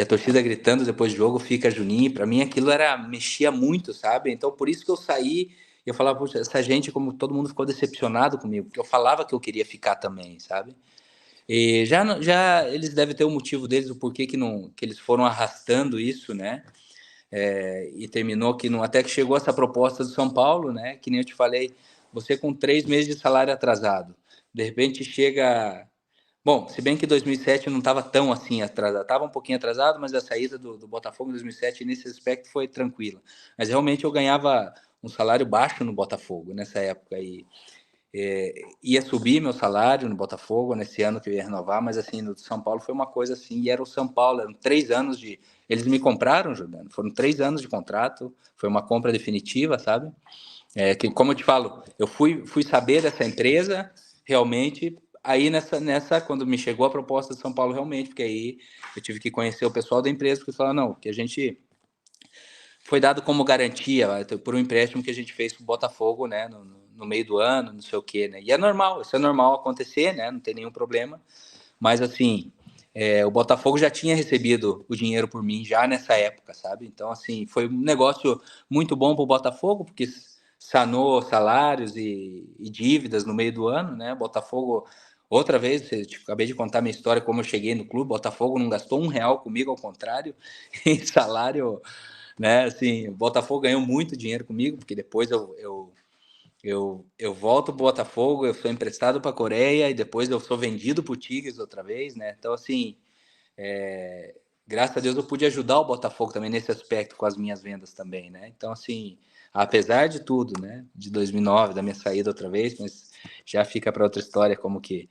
a torcida gritando depois do jogo, fica Juninho. Para mim aquilo mexia muito, sabe? Então por isso que eu saí. E eu falava, puxa, essa gente, como todo mundo ficou decepcionado comigo, porque eu falava que eu queria ficar também, sabe? E já eles devem ter o motivo deles, o porquê que eles foram arrastando isso, né? E terminou que até que chegou essa proposta do São Paulo, né? Que nem eu te falei, você com 3 meses de salário atrasado, de repente chega. Bom, se bem que 2007 não estava tão assim atrasado, estava um pouquinho atrasado, mas a saída do Botafogo em 2007 nesse aspecto foi tranquila. Mas realmente eu ganhava um salário baixo no Botafogo nessa época e ia subir meu salário no Botafogo nesse ano que eu ia renovar, mas assim no São Paulo foi uma coisa assim e era o São Paulo, eram 3 anos de eles me compraram, Jordano, foram 3 anos de contrato, foi uma compra definitiva, sabe? Que como eu te falo, eu fui saber dessa empresa realmente aí nessa quando me chegou a proposta de São Paulo realmente, porque aí eu tive que conhecer o pessoal da empresa, porque falaram, não, que a gente foi dado como garantia por um empréstimo que a gente fez para o Botafogo, né, no meio do ano, não sei o quê, né, e é normal, isso é normal acontecer, né, não tem nenhum problema, mas assim, o Botafogo já tinha recebido o dinheiro por mim já nessa época, sabe, então assim, foi um negócio muito bom para o Botafogo, porque sanou salários e dívidas no meio do ano, né? Botafogo, outra vez, acabei de contar minha história, como eu cheguei no clube, Botafogo não gastou R$1 comigo, ao contrário, em salário, né? Assim, o Botafogo ganhou muito dinheiro comigo, porque depois eu volto para o Botafogo, eu sou emprestado para a Coreia e depois eu sou vendido para o Tigres outra vez, né? Então, assim, graças a Deus eu pude ajudar o Botafogo também nesse aspecto com as minhas vendas também, né? Então, assim, apesar de tudo, né? De 2009, da minha saída outra vez, mas já fica para outra história como que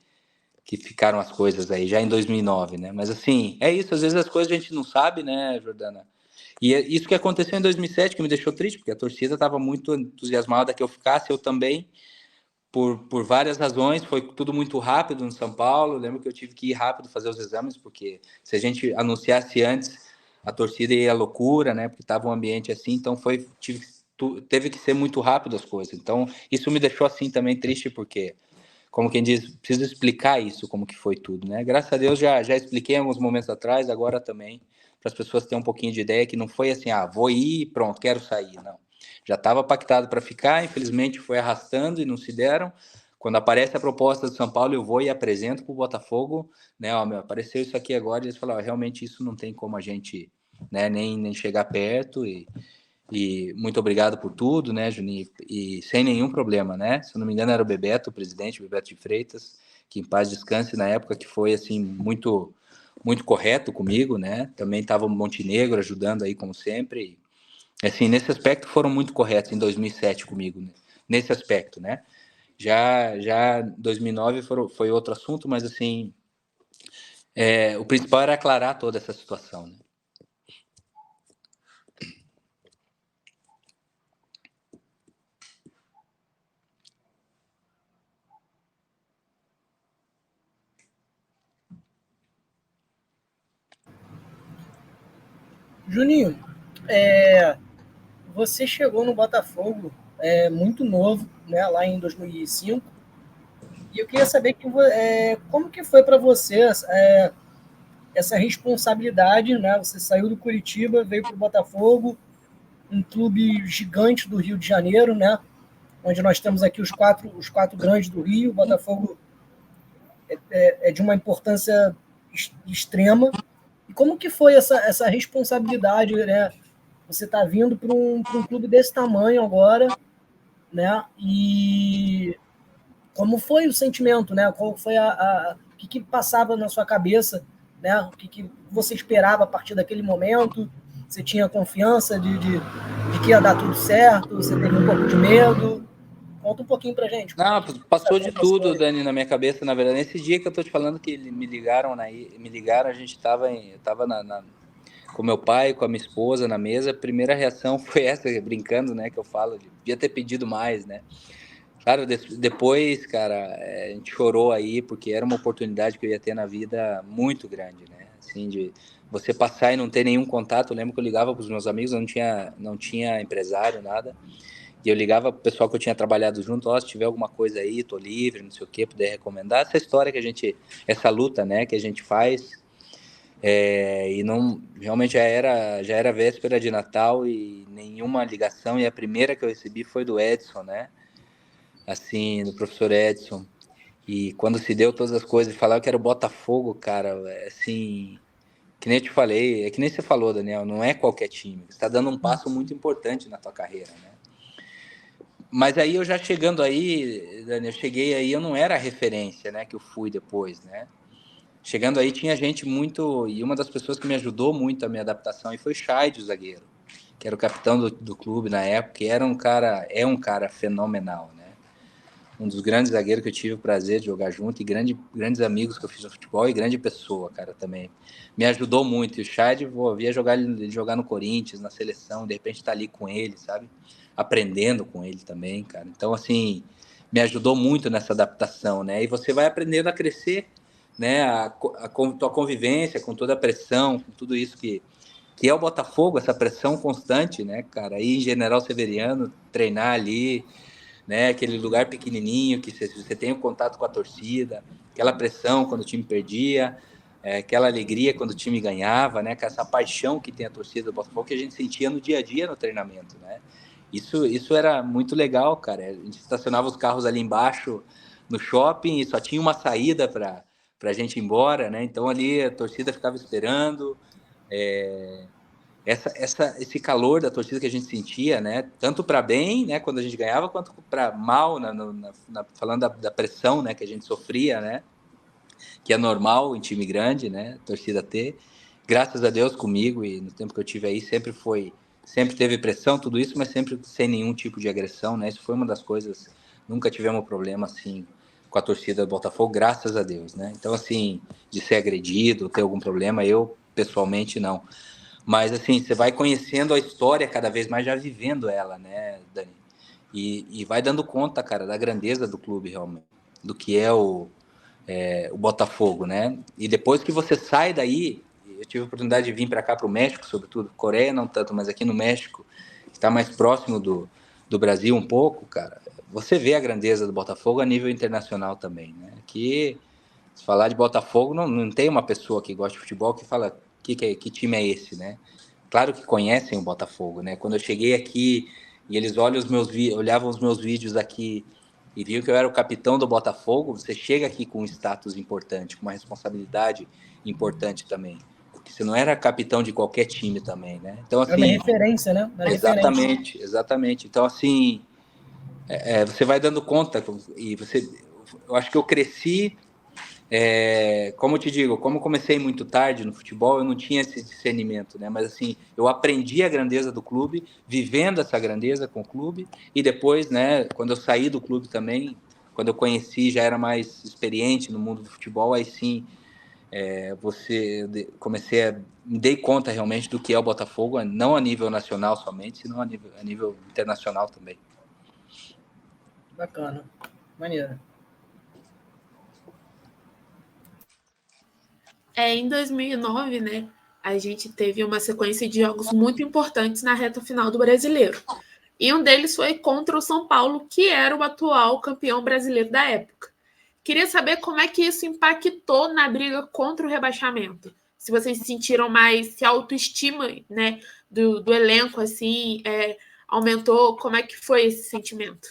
ficaram as coisas aí, já em 2009, né? Mas, assim, é isso. Às vezes as coisas a gente não sabe, né, Jordana? E é isso que aconteceu em 2007 que me deixou triste, porque a torcida estava muito entusiasmada que eu ficasse, eu também, por várias razões, foi tudo muito rápido no São Paulo. Eu lembro que eu tive que ir rápido fazer os exames, porque se a gente anunciasse antes, a torcida ia à loucura, né? Porque estava um ambiente assim, então tive que teve que ser muito rápido as coisas. Então, isso me deixou assim também triste, porque, como quem diz, preciso explicar isso, como que foi tudo, né? Graças a Deus já expliquei alguns momentos atrás, agora também, para as pessoas terem um pouquinho de ideia, que não foi assim, vou ir e pronto, quero sair, não. Já estava pactado para ficar, infelizmente foi arrastando e não se deram. Quando aparece a proposta do São Paulo, eu vou e apresento para o Botafogo, né? Apareceu isso aqui agora, e eles falaram, realmente isso não tem como a gente, né, nem chegar perto, e muito obrigado por tudo, né, Juninho? E sem nenhum problema, né? Se eu não me engano, era o Bebeto, o presidente, o Bebeto de Freitas, que em paz descanse na época, que foi, assim, muito, muito correto comigo, né? Também estava o Montenegro ajudando aí, como sempre. E, assim, nesse aspecto foram muito corretos em 2007 comigo, né? Nesse aspecto, né? Já 2009 foi outro assunto, mas, assim, o principal era aclarar toda essa situação, né? Juninho, você chegou no Botafogo muito novo, né, lá em 2005, e eu queria saber como que foi para você essa responsabilidade, né? Você saiu do Curitiba, veio para o Botafogo, um clube gigante do Rio de Janeiro, né? Onde nós temos aqui os quatro grandes do Rio. O Botafogo é de uma importância extrema. E como que foi essa responsabilidade, né? Você está vindo para um clube desse tamanho agora, né? E como foi o sentimento, né? Qual foi o que passava na sua cabeça, né? O que você esperava a partir daquele momento? Você tinha confiança de que ia dar tudo certo? Você teve um pouco de medo? Conta um pouquinho pra gente. Não, passou de tudo, Dani, na minha cabeça, na verdade. Nesse dia que eu tô te falando que me ligaram, a gente eu tava com meu pai, com a minha esposa na mesa. A primeira reação foi essa, brincando, né, que eu falo, devia ter pedido mais, né? Claro, depois, cara, a gente chorou aí, porque era uma oportunidade que eu ia ter na vida muito grande, né? Assim, de você passar e não ter nenhum contato. Eu lembro que eu ligava para os meus amigos, não tinha empresário, nada. E eu ligava pro pessoal que eu tinha trabalhado junto, se tiver alguma coisa aí, tô livre, não sei o que, puder recomendar. Essa história essa luta, né, que a gente faz, e não, realmente já era véspera de Natal e nenhuma ligação, e a primeira que eu recebi foi do Edson, né, assim, do professor Edson. E quando se deu todas as coisas, falava que era o Botafogo, cara, assim, que nem eu te falei, é que nem você falou, Daniel, não é qualquer time, você tá dando um passo muito importante na tua carreira, né. Mas aí eu já chegando aí, Dani, eu cheguei aí, eu não era a referência, né, que eu fui depois, né? Chegando aí tinha gente muito, e uma das pessoas que me ajudou muito a minha adaptação aí foi o Chaide, o zagueiro, que era o capitão do clube na época, e é um cara fenomenal, né? Um dos grandes zagueiros que eu tive o prazer de jogar junto, e grandes amigos que eu fiz no futebol, e grande pessoa, cara, também. Me ajudou muito, e o Chaide, via ele jogar no Corinthians, na seleção, de repente tá ali com ele, sabe? Aprendendo com ele também, cara. Então, assim, me ajudou muito nessa adaptação, né? E você vai aprendendo a crescer, né? Tua convivência com toda a pressão, com tudo isso que é o Botafogo, essa pressão constante, né, cara? Aí em General Severiano, treinar ali, né? Aquele lugar pequenininho que você tem o contato com a torcida, aquela pressão quando o time perdia, aquela alegria quando o time ganhava, né? Com essa paixão que tem a torcida do Botafogo que a gente sentia no dia a dia no treinamento, né? Isso era muito legal, cara. A gente estacionava os carros ali embaixo no shopping e só tinha uma saída para a gente ir embora, né? Então ali a torcida ficava esperando. Esse calor da torcida que a gente sentia, né? Tanto para bem, né? Quando a gente ganhava, quanto para mal, falando da pressão, né? Que a gente sofria, né? Que é normal em time grande, né? A torcida ter. Graças a Deus comigo e no tempo que eu tive aí sempre teve pressão, tudo isso, mas sempre sem nenhum tipo de agressão, né? Isso foi uma das coisas, nunca tivemos problema assim com a torcida do Botafogo, graças a Deus, né? Então assim, de ser agredido, ter algum problema, eu pessoalmente não. Mas assim, você vai conhecendo a história cada vez mais, já vivendo ela, né, Dani? E vai dando conta, cara, da grandeza do clube realmente, do que é o Botafogo, né? E depois que você sai daí, eu tive a oportunidade de vir para cá, para o México, sobretudo, Coreia não tanto, mas aqui no México, tá mais próximo do Brasil um pouco, cara, você vê a grandeza do Botafogo a nível internacional também, né? Que, se falar de Botafogo, não tem uma pessoa que gosta de futebol que fala que time é esse, né? Claro que conhecem o Botafogo, né? Quando eu cheguei aqui e eles olhavam os meus vídeos aqui e viam que eu era o capitão do Botafogo, você chega aqui com um status importante, com uma responsabilidade importante também. Porque você não era capitão de qualquer time também, né? Então, assim... Era uma referência, né? Exatamente. Então, assim, você vai dando conta e eu acho que eu cresci, como eu te digo, como eu comecei muito tarde no futebol, eu não tinha esse discernimento, né? Mas, assim, eu aprendi a grandeza do clube, vivendo essa grandeza com o clube, e depois, né, quando eu saí do clube também, quando eu conheci, já era mais experiente no mundo do futebol, aí sim, me dei conta realmente do que é o Botafogo, não a nível nacional somente, senão a nível internacional também. Bacana, maneiro. Em 2009, né, a gente teve uma sequência de jogos muito importantes na reta final do Brasileiro. E um deles foi contra o São Paulo, que era o atual campeão brasileiro da época. Queria saber como é que isso impactou na briga contra o rebaixamento. Se vocês sentiram mais, se a autoestima, né, do elenco assim, aumentou, como é que foi esse sentimento?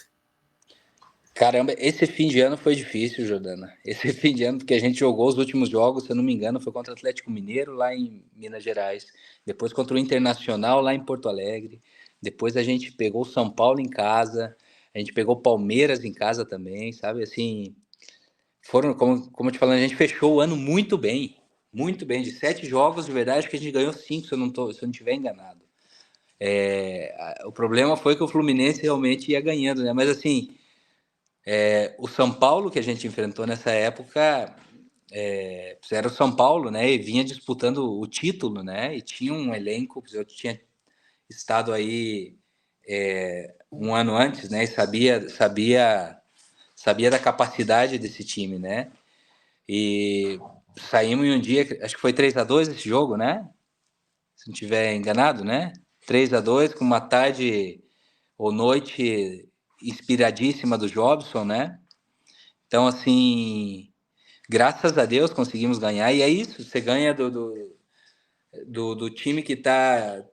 Caramba, esse fim de ano foi difícil, Jordana. Esse fim de ano, porque a gente jogou os últimos jogos, se eu não me engano, foi contra o Atlético Mineiro, lá em Minas Gerais. Depois contra o Internacional, lá em Porto Alegre. Depois a gente pegou o São Paulo em casa. A gente pegou o Palmeiras em casa também, sabe? Assim, foram, como eu te falando, a gente fechou o ano muito bem. Muito bem. De 7 jogos, de verdade, acho que a gente ganhou 5, se eu não estiver enganado. O problema foi que o Fluminense realmente ia ganhando, né? Mas assim... o São Paulo que a gente enfrentou nessa época era o São Paulo, né? E vinha disputando o título, né? E tinha um elenco, eu tinha estado aí um ano antes, né? E sabia da capacidade desse time, né? E saímos em um dia, acho que foi 3-2 esse jogo, né? Se não estiver enganado, né? 3-2 com uma tarde ou noite inspiradíssima do Jobson, né? Então, assim, graças a Deus conseguimos ganhar. E é isso, você ganha do time que está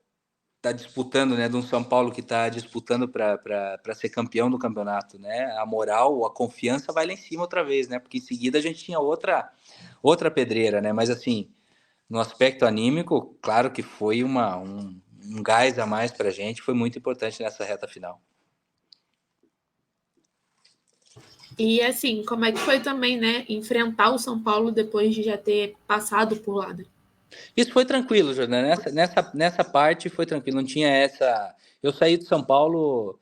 disputando, né? De um São Paulo que está disputando para ser campeão do campeonato, né? A moral, a confiança vai lá em cima outra vez, né? Porque em seguida a gente tinha outra pedreira, né? Mas, assim, no aspecto anímico, claro que foi um gás a mais para a gente, foi muito importante nessa reta final. E assim, como é que foi também, né, enfrentar o São Paulo depois de já ter passado por lá, né? Isso foi tranquilo, Jordana. Nessa parte foi tranquilo. Não tinha essa. Eu saí do São Paulo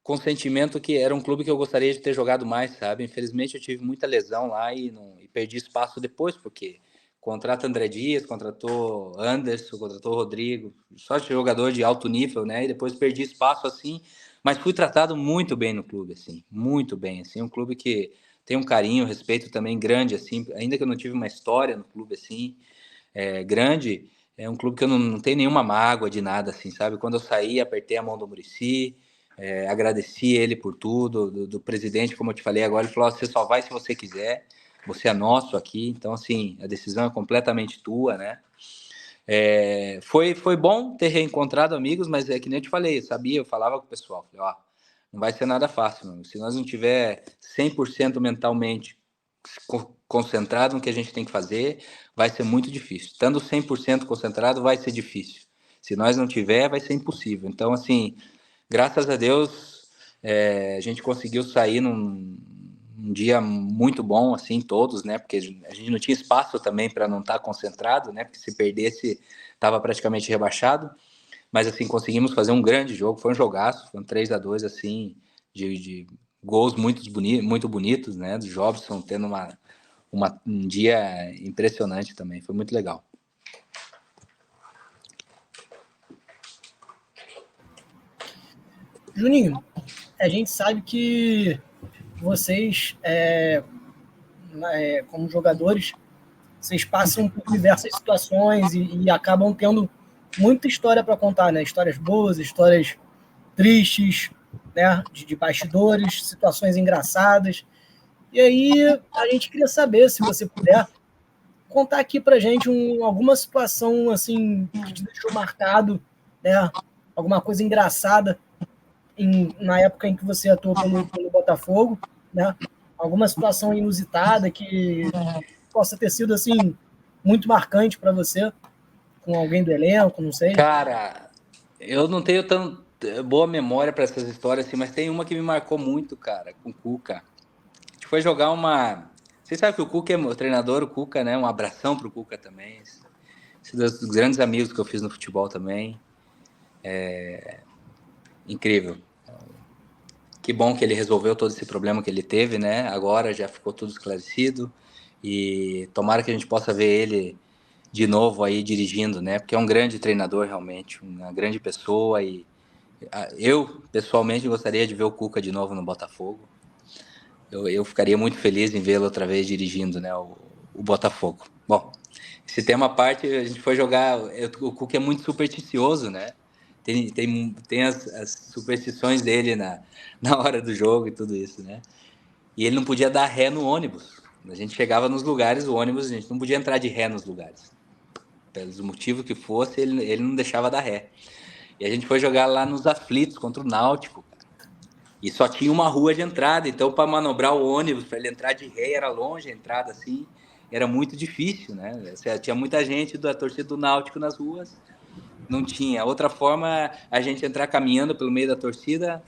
com o sentimento que era um clube que eu gostaria de ter jogado mais, sabe? Infelizmente eu tive muita lesão lá e perdi espaço depois, porque contrata André Dias, contratou Anderson, contratou Rodrigo, só jogador de alto nível, né? E depois perdi espaço assim, mas fui tratado muito bem no clube, assim, muito bem, assim, um clube que tem um carinho, respeito também grande, assim, ainda que eu não tive uma história no clube, assim, grande, é um clube que eu não tenho nenhuma mágoa de nada, assim, sabe? Quando eu saí, apertei a mão do Muricy, agradeci ele por tudo, do presidente, como eu te falei agora, ele falou, você só vai se você quiser, você é nosso aqui, então, assim, a decisão é completamente tua, né? Foi bom ter reencontrado amigos, mas é que nem eu te falei, eu falava com o pessoal, falei, não vai ser nada fácil, mano. Se nós não tiver 100% mentalmente concentrado no que a gente tem que fazer, vai ser muito difícil. Estando 100% concentrado, vai ser difícil. Se nós não tiver, vai ser impossível. Então, assim, graças a Deus, a gente conseguiu sair num dia muito bom, assim, todos, né? Porque a gente não tinha espaço também para não estar concentrado, né? Porque se perdesse, estava praticamente rebaixado. Mas, assim, conseguimos fazer um grande jogo. Foi um jogaço, foi um 3-2, assim, de gols muito bonitos, né? Do Jobson tendo um dia impressionante também. Foi muito legal. Juninho, a gente sabe que vocês, como jogadores, vocês passam por diversas situações e acabam tendo muita história para contar, né? Histórias boas, histórias tristes, né, de bastidores, situações engraçadas. E aí a gente queria saber, se você puder, contar aqui pra gente alguma situação assim que te deixou marcado, né, alguma coisa engraçada na época em que você atuou pelo Botafogo, né, alguma situação inusitada que possa ter sido assim muito marcante para você, com alguém do elenco, não sei. Cara, eu não tenho tão boa memória para essas histórias assim, mas tem uma que me marcou muito, cara, com o Cuca. A gente foi jogar uma. Vocês sabem que o Cuca é meu treinador, o Cuca, né? Um abração pro Cuca também. Esse dos grandes amigos que eu fiz no futebol também. Incrível. Que bom que ele resolveu todo esse problema que ele teve, né? Agora já ficou tudo esclarecido. E tomara que a gente possa ver ele de novo aí dirigindo, né? Porque é um grande treinador realmente, uma grande pessoa. E eu, pessoalmente, gostaria de ver o Cuca de novo no Botafogo. Eu ficaria muito feliz em vê-lo outra vez dirigindo, né, o Botafogo. Bom, esse tema à parte, a gente foi jogar. O Cuca é muito supersticioso, né? Tem as superstições dele na hora do jogo e tudo isso, né? E ele não podia dar ré no ônibus. A gente chegava nos lugares, o ônibus, a gente não podia entrar de ré nos lugares. Pelos motivos que fosse, ele não deixava dar ré. E a gente foi jogar lá nos Aflitos contra o Náutico. E só tinha uma rua de entrada, então para manobrar o ônibus, para ele entrar de ré, era longe a entrada assim, era muito difícil, né? Tinha muita gente da torcida do Náutico nas ruas, não tinha. Outra forma, a gente entrar caminhando pelo meio da torcida,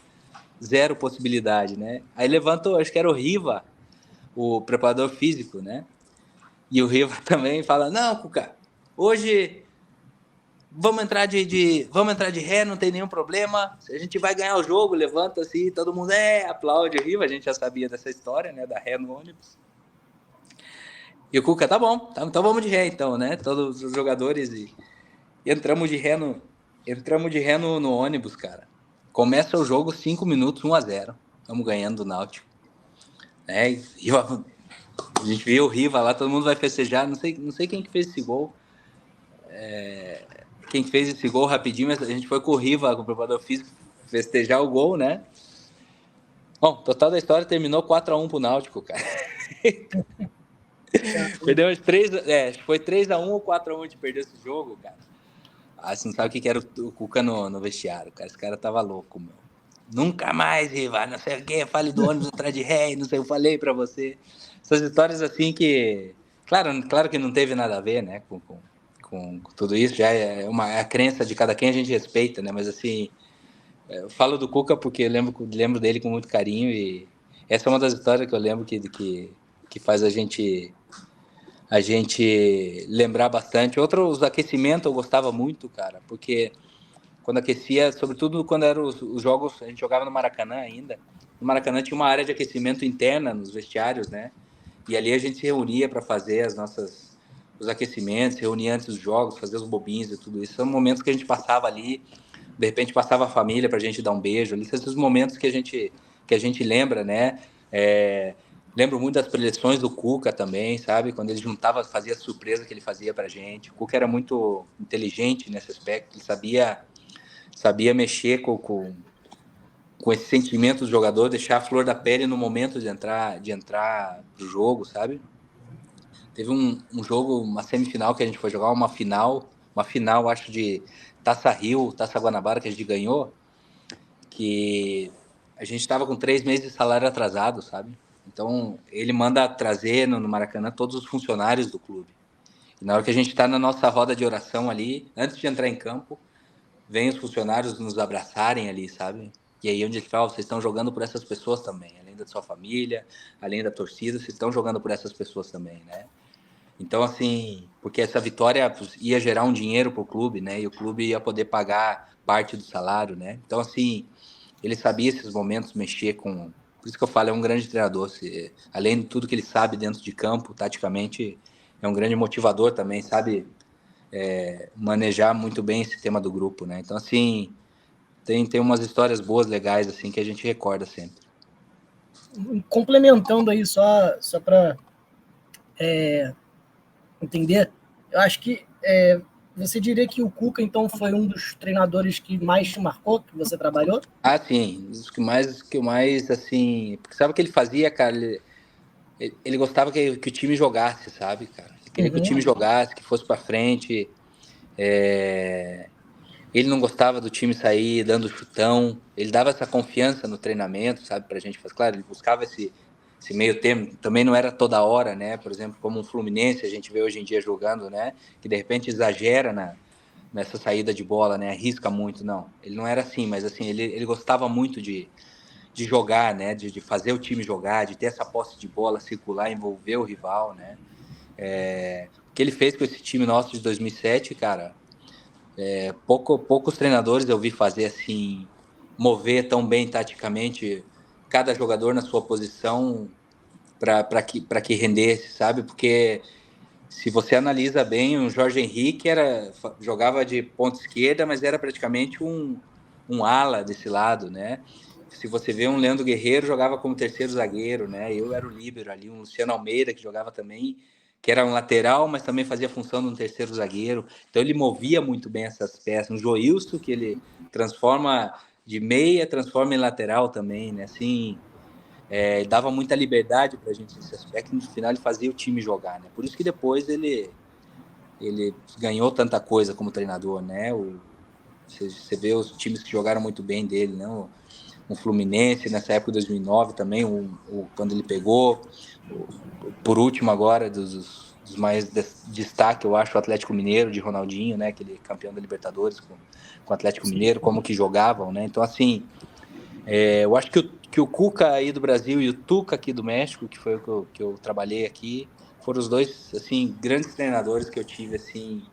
zero possibilidade, né? Aí levantou, acho que era o Riva, o preparador físico, né? E o Riva também fala: "Não, Cuca, hoje vamos entrar vamos entrar de ré, não tem nenhum problema. A gente vai ganhar o jogo", levanta assim, todo mundo aplaude, ri, a gente já sabia dessa história, né, da ré no ônibus. E o Cuca, tá bom, então vamos de ré então, né? Todos os jogadores e entramos de ré no ônibus, cara. Começa o jogo 5 minutos, 1-0. Estamos ganhando do Náutico. Né? E a gente viu o Riva lá, todo mundo vai festejar, não sei quem que fez esse gol. Quem fez esse gol rapidinho, mas a gente foi com o Riva, com o preparador físico, festejar o gol, né? Bom, total da história terminou 4-1 pro Náutico, cara. Perdeu 3, foi 3-1 ou 4-1 a gente perdeu esse jogo, cara. Você não sabe o que era o Cuca no vestiário, cara. Esse cara tava louco, meu. Nunca mais, Riva, não sei o que, fale do ônibus atrás de ré, não sei, eu falei pra você. Essas histórias assim que... Claro que não teve nada a ver, né, com tudo isso, já é a crença de cada quem, a gente respeita, né, mas assim, eu falo do Cuca porque eu lembro dele com muito carinho e essa é uma das histórias que eu lembro que faz a gente lembrar bastante. Os aquecimentos eu gostava muito, cara, porque quando aquecia, sobretudo quando eram os jogos, a gente jogava no Maracanã ainda. No Maracanã tinha uma área de aquecimento interna nos vestiários, né? E ali a gente se reunia para fazer os aquecimentos, se reunia antes dos jogos, fazer os bobinhos e tudo isso. São momentos que a gente passava ali, de repente passava a família para a gente dar um beijo ali. São esses momentos que a gente lembra, né? Lembro muito das preleções do Cuca também, sabe? Quando ele juntava, fazia a surpresa que ele fazia para a gente. O Cuca era muito inteligente nesse aspecto, ele sabia mexer com esse sentimento do jogador, deixar a flor da pele no momento de entrar pro jogo, sabe? Teve um jogo, uma semifinal que a gente foi jogar, uma final, acho, de Taça Rio, Taça Guanabara, que a gente ganhou, que a gente estava com 3 meses de salário atrasado, sabe? Então, ele manda trazer no Maracanã todos os funcionários do clube. E na hora que a gente está na nossa roda de oração ali, antes de entrar em campo, vem os funcionários nos abraçarem ali, sabe? E aí onde ele fala, vocês estão jogando por essas pessoas também, além da sua família, além da torcida, vocês estão jogando por essas pessoas também, né? Então, assim, porque essa vitória ia gerar um dinheiro pro clube, né? E o clube ia poder pagar parte do salário, né? Então, assim, ele sabia esses momentos mexer com... Por isso que eu falo, é um grande treinador. Além de tudo que ele sabe dentro de campo, taticamente, é um grande motivador também, sabe? Manejar muito bem esse tema do grupo, né? Então, assim, tem umas histórias boas, legais, assim, que a gente recorda sempre. Complementando aí, só para entender, eu acho que você diria que o Cuca, então, foi um dos treinadores que mais te marcou, que você trabalhou? Ah, sim, os que eu mais, assim, porque sabe o que ele fazia, cara? Ele gostava que o time jogasse, sabe, cara? Ele queria que o time jogasse, que fosse pra frente. Ele não gostava do time sair dando chutão. Ele dava essa confiança no treinamento, sabe, pra gente. Mas, claro, ele buscava esse meio termo. Também não era toda hora, né? Por exemplo, como um Fluminense, a gente vê hoje em dia jogando, né? Que de repente exagera nessa saída de bola, né? Arrisca muito, não. Ele não era assim, mas assim, ele gostava muito de jogar, né? De fazer o time jogar, de ter essa posse de bola, circular, envolver o rival, né? O que ele fez com esse time nosso de 2007, cara, poucos treinadores eu vi fazer assim, mover tão bem taticamente cada jogador na sua posição para que rendesse, sabe? Porque se você analisa bem, o Jorge Henrique jogava de ponta esquerda, mas era praticamente um ala desse lado, né? Se você vê um Leandro Guerreiro, jogava como terceiro zagueiro, né? Eu era o líbero ali, um Luciano Almeida, que jogava também, que era um lateral, mas também fazia função de um terceiro zagueiro. Então ele movia muito bem essas peças. Um Joilson, que ele transforma de meia, transforma em lateral também, né? Assim, dava muita liberdade para a gente nesse aspecto, e no final ele fazia o time jogar, né? Por isso que depois ele ganhou tanta coisa como treinador, né? Você vê os times que jogaram muito bem dele, né? O Fluminense, nessa época de 2009 também, quando ele pegou. Por último agora, dos mais destaque, eu acho, o Atlético Mineiro, de Ronaldinho, né? Aquele campeão da Libertadores com o Atlético Mineiro, como que jogavam, né? Então, assim, eu acho que o Cuca aí do Brasil e o Tuca aqui do México, que foi o que eu trabalhei aqui, foram os dois, assim, grandes treinadores que eu tive, assim.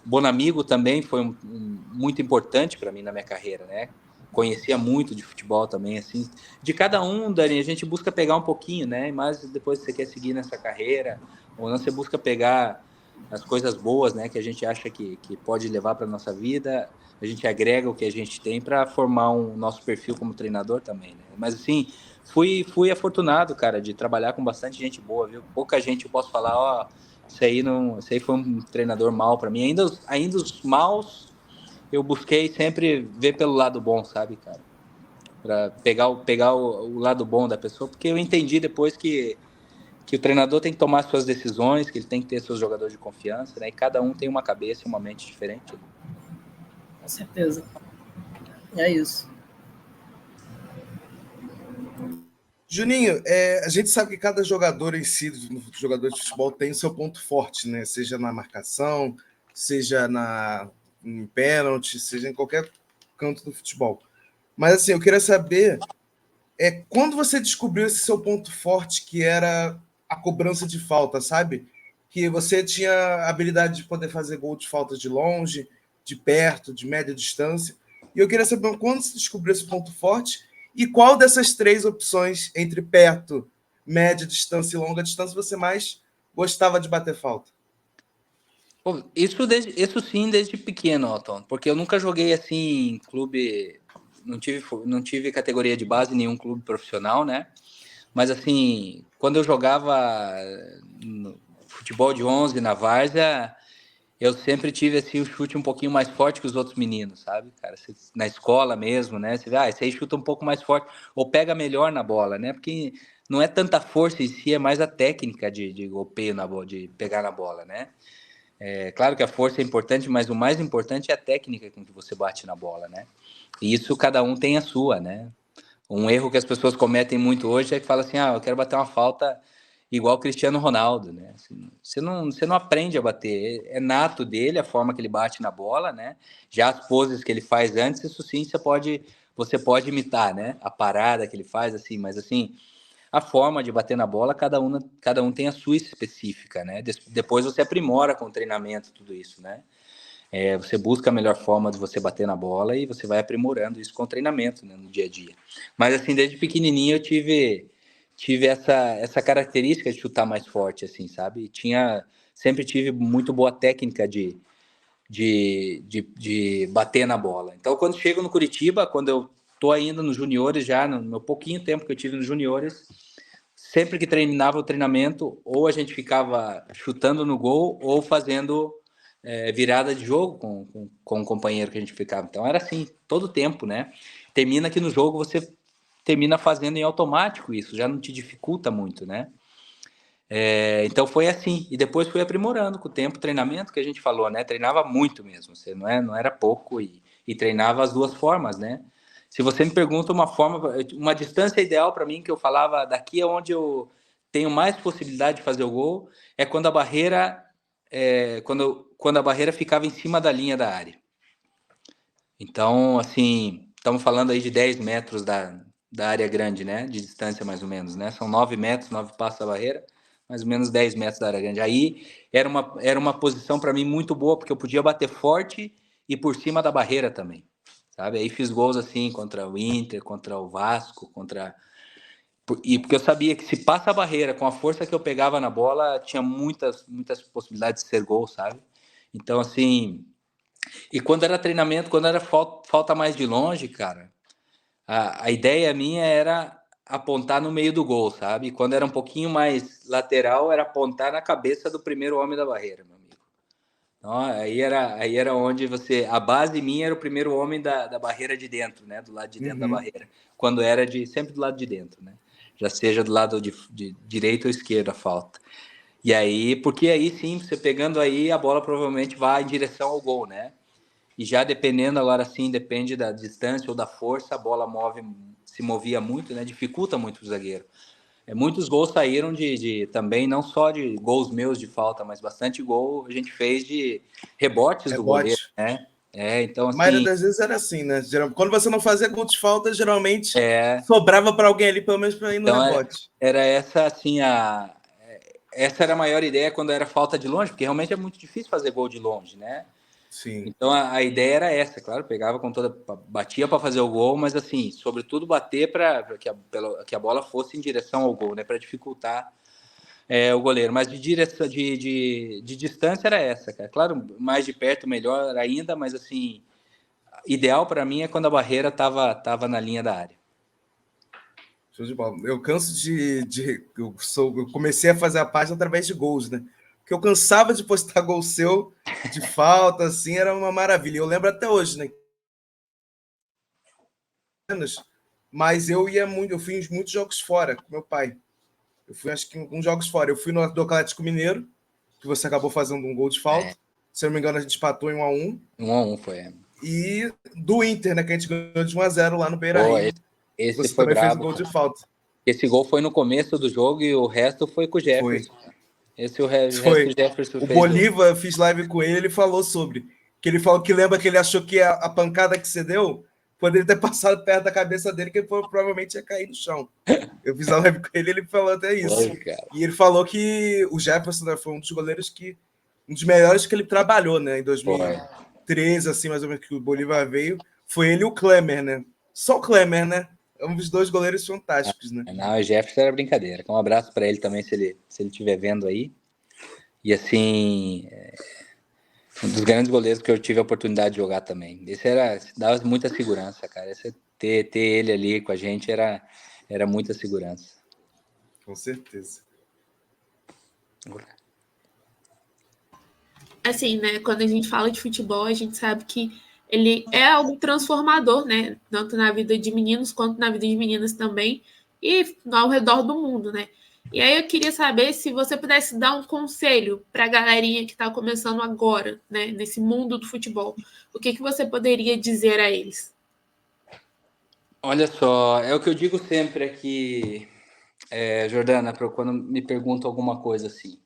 Bonamigo também foi muito importante para mim na minha carreira, né? Conhecia muito de futebol também, assim. De cada um, Dani, a gente busca pegar um pouquinho, né? Mas depois você quer seguir nessa carreira, ou não, você busca pegar as coisas boas, né? Que a gente acha que pode levar para nossa vida. A gente agrega o que a gente tem para formar um nosso perfil como treinador também, né? Mas assim, fui afortunado, cara, de trabalhar com bastante gente boa, viu? Pouca gente eu posso falar, ó, isso aí foi um treinador mal para mim. Ainda os maus, eu busquei sempre ver pelo lado bom, sabe, cara? Para pegar o lado bom da pessoa, porque eu entendi depois que o treinador tem que tomar suas decisões, que ele tem que ter seus jogadores de confiança, né? E cada um tem uma cabeça e uma mente diferente. Com certeza. É isso. Juninho, a gente sabe que cada jogador em si, jogador de futebol, tem o seu ponto forte, né? Seja na marcação, seja em pênalti, seja em qualquer canto do futebol. Mas assim, eu queria saber quando você descobriu esse seu ponto forte, que era a cobrança de falta, sabe? Que você tinha a habilidade de poder fazer gol de falta de longe, de perto, de média distância. E eu queria saber quando você descobriu esse ponto forte e qual dessas três opções, entre perto, média distância e longa distância, você mais gostava de bater falta? Pô, isso sim desde pequeno, Otton, porque eu nunca joguei assim em clube, não tive categoria de base em nenhum clube profissional, né? Mas assim, quando eu jogava no futebol de 11 na várzea, eu sempre tive assim o chute um pouquinho mais forte que os outros meninos, sabe, cara? Na escola mesmo, né? Você vê, esse aí chuta um pouco mais forte ou pega melhor na bola, né? Porque não é tanta força em si, é mais a técnica de golpeio na bola, de pegar na bola, né? É claro que a força é importante, mas o mais importante é a técnica com que você bate na bola, né? E isso cada um tem a sua, né? Um erro que as pessoas cometem muito hoje é que fala assim, eu quero bater uma falta igual o Cristiano Ronaldo, né? Assim, você não aprende a bater, é nato dele a forma que ele bate na bola, né? Já as poses que ele faz antes, isso sim você pode imitar, né? A parada que ele faz, assim, mas assim, a forma de bater na bola, cada um tem a sua específica, né? Depois você aprimora com o treinamento tudo isso, né? Você busca a melhor forma de você bater na bola e você vai aprimorando isso com o treinamento, né, no dia a dia. Mas assim, desde pequenininho eu tive essa característica de chutar mais forte, assim, sabe? Sempre tive muito boa técnica de bater na bola. Então, quando chego no Curitiba, quando eu tô ainda nos juniores já, no meu pouquinho tempo que eu tive nos juniores, sempre que treinava o treinamento, ou a gente ficava chutando no gol ou fazendo virada de jogo com o companheiro que a gente ficava. Então era assim, todo o tempo, né? Termina que no jogo você termina fazendo em automático isso, já não te dificulta muito, né? Então foi assim, e depois fui aprimorando com o tempo, treinamento que a gente falou, né? Treinava muito mesmo, você não era pouco e treinava as duas formas, né? Se você me pergunta uma distância ideal para mim que eu falava daqui é onde eu tenho mais possibilidade de fazer o gol é quando a barreira quando a barreira ficava em cima da linha da área. Então, assim, estamos falando aí de 10 metros da área grande, né? De distância mais ou menos, né? São 9 metros, 9 passos da barreira, mais ou menos 10 metros da área grande. Aí era uma posição para mim muito boa, porque eu podia bater forte e por cima da barreira também, sabe? Aí fiz gols assim contra o Inter, contra o Vasco, porque eu sabia que se passa a barreira com a força que eu pegava na bola, tinha muitas possibilidades de ser gol, sabe? Então, assim, e quando era treinamento, quando era falta mais de longe, cara, a ideia minha era apontar no meio do gol, sabe? Quando era um pouquinho mais lateral, era apontar na cabeça do primeiro homem da barreira, meu amigo. Então, aí era onde a base minha era o primeiro homem da barreira de dentro, né? Do lado de dentro da barreira. Quando era sempre do lado de dentro, né? Já seja do lado de direita ou esquerda a falta. E aí, porque aí sim, você pegando aí, a bola provavelmente vai em direção ao gol, né? E já dependendo, agora sim, depende da distância ou da força, a bola se movia muito, né? Dificulta muito o zagueiro. Muitos gols saíram também, não só de gols meus de falta, mas bastante gol a gente fez de rebotes do goleiro, né? Então, assim... A maioria das vezes era assim, né? Quando você não fazia gol de falta, geralmente sobrava para alguém ali, pelo menos para ir no rebote. Era essa, assim, essa era a maior ideia quando era falta de longe, porque realmente é muito difícil fazer gol de longe, né? Sim. Então a ideia era essa, claro, pegava batia para fazer o gol, mas assim, sobretudo bater para que a bola fosse em direção ao gol, né, para dificultar o goleiro. Mas de distância era essa, cara. Claro, mais de perto melhor ainda, mas assim, ideal para mim é quando a barreira tava na linha da área. Show de bola. Eu canso eu comecei a fazer a página através de gols, né? Porque eu cansava de postar gol seu de falta, assim, era uma maravilha. Eu lembro até hoje, né? Mas eu fiz muitos jogos fora com meu pai. Eu fui, acho que, alguns jogos fora. Eu fui no do Atlético Mineiro, que você acabou fazendo um gol de falta. Se eu não me engano, a gente empatou em 1-1. 1-1 foi. E do Inter, né? Que a gente ganhou de 1-0 lá no Beira-Rio. Esse você foi também brabo, fez um gol de falta. Esse gol foi no começo do jogo e o resto foi com o Jefferson. Esse o resto foi. O Jefferson o fez. Bolívar, eu fiz live com ele falou sobre. Que ele falou que lembra que ele achou que a pancada que você deu poderia ter passado perto da cabeça dele, que ele provavelmente ia cair no chão. Eu fiz a live com ele falou até isso. E ele falou que o Jefferson, né, foi um dos goleiros um dos melhores que ele trabalhou, né? Em 2013, assim, mais ou menos, que o Bolívar veio. Foi ele e o Klemer, né? Só o Klemer, né? É um dos dois goleiros fantásticos, né? Não, o Jefferson era brincadeira. Um abraço para ele também, se ele estiver vendo aí. E assim, um dos grandes goleiros que eu tive a oportunidade de jogar também. Esse dava muita segurança, cara. Ter ele ali com a gente era muita segurança. Com certeza. Assim, né? Quando a gente fala de futebol, a gente sabe que ele é algo transformador, né? Tanto na vida de meninos quanto na vida de meninas também, e ao redor do mundo, né? E aí eu queria saber se você pudesse dar um conselho para a galerinha que está começando agora, né? Nesse mundo do futebol. O que você poderia dizer a eles? Olha só, é o que eu digo sempre aqui, Jordana, quando me perguntam alguma coisa assim.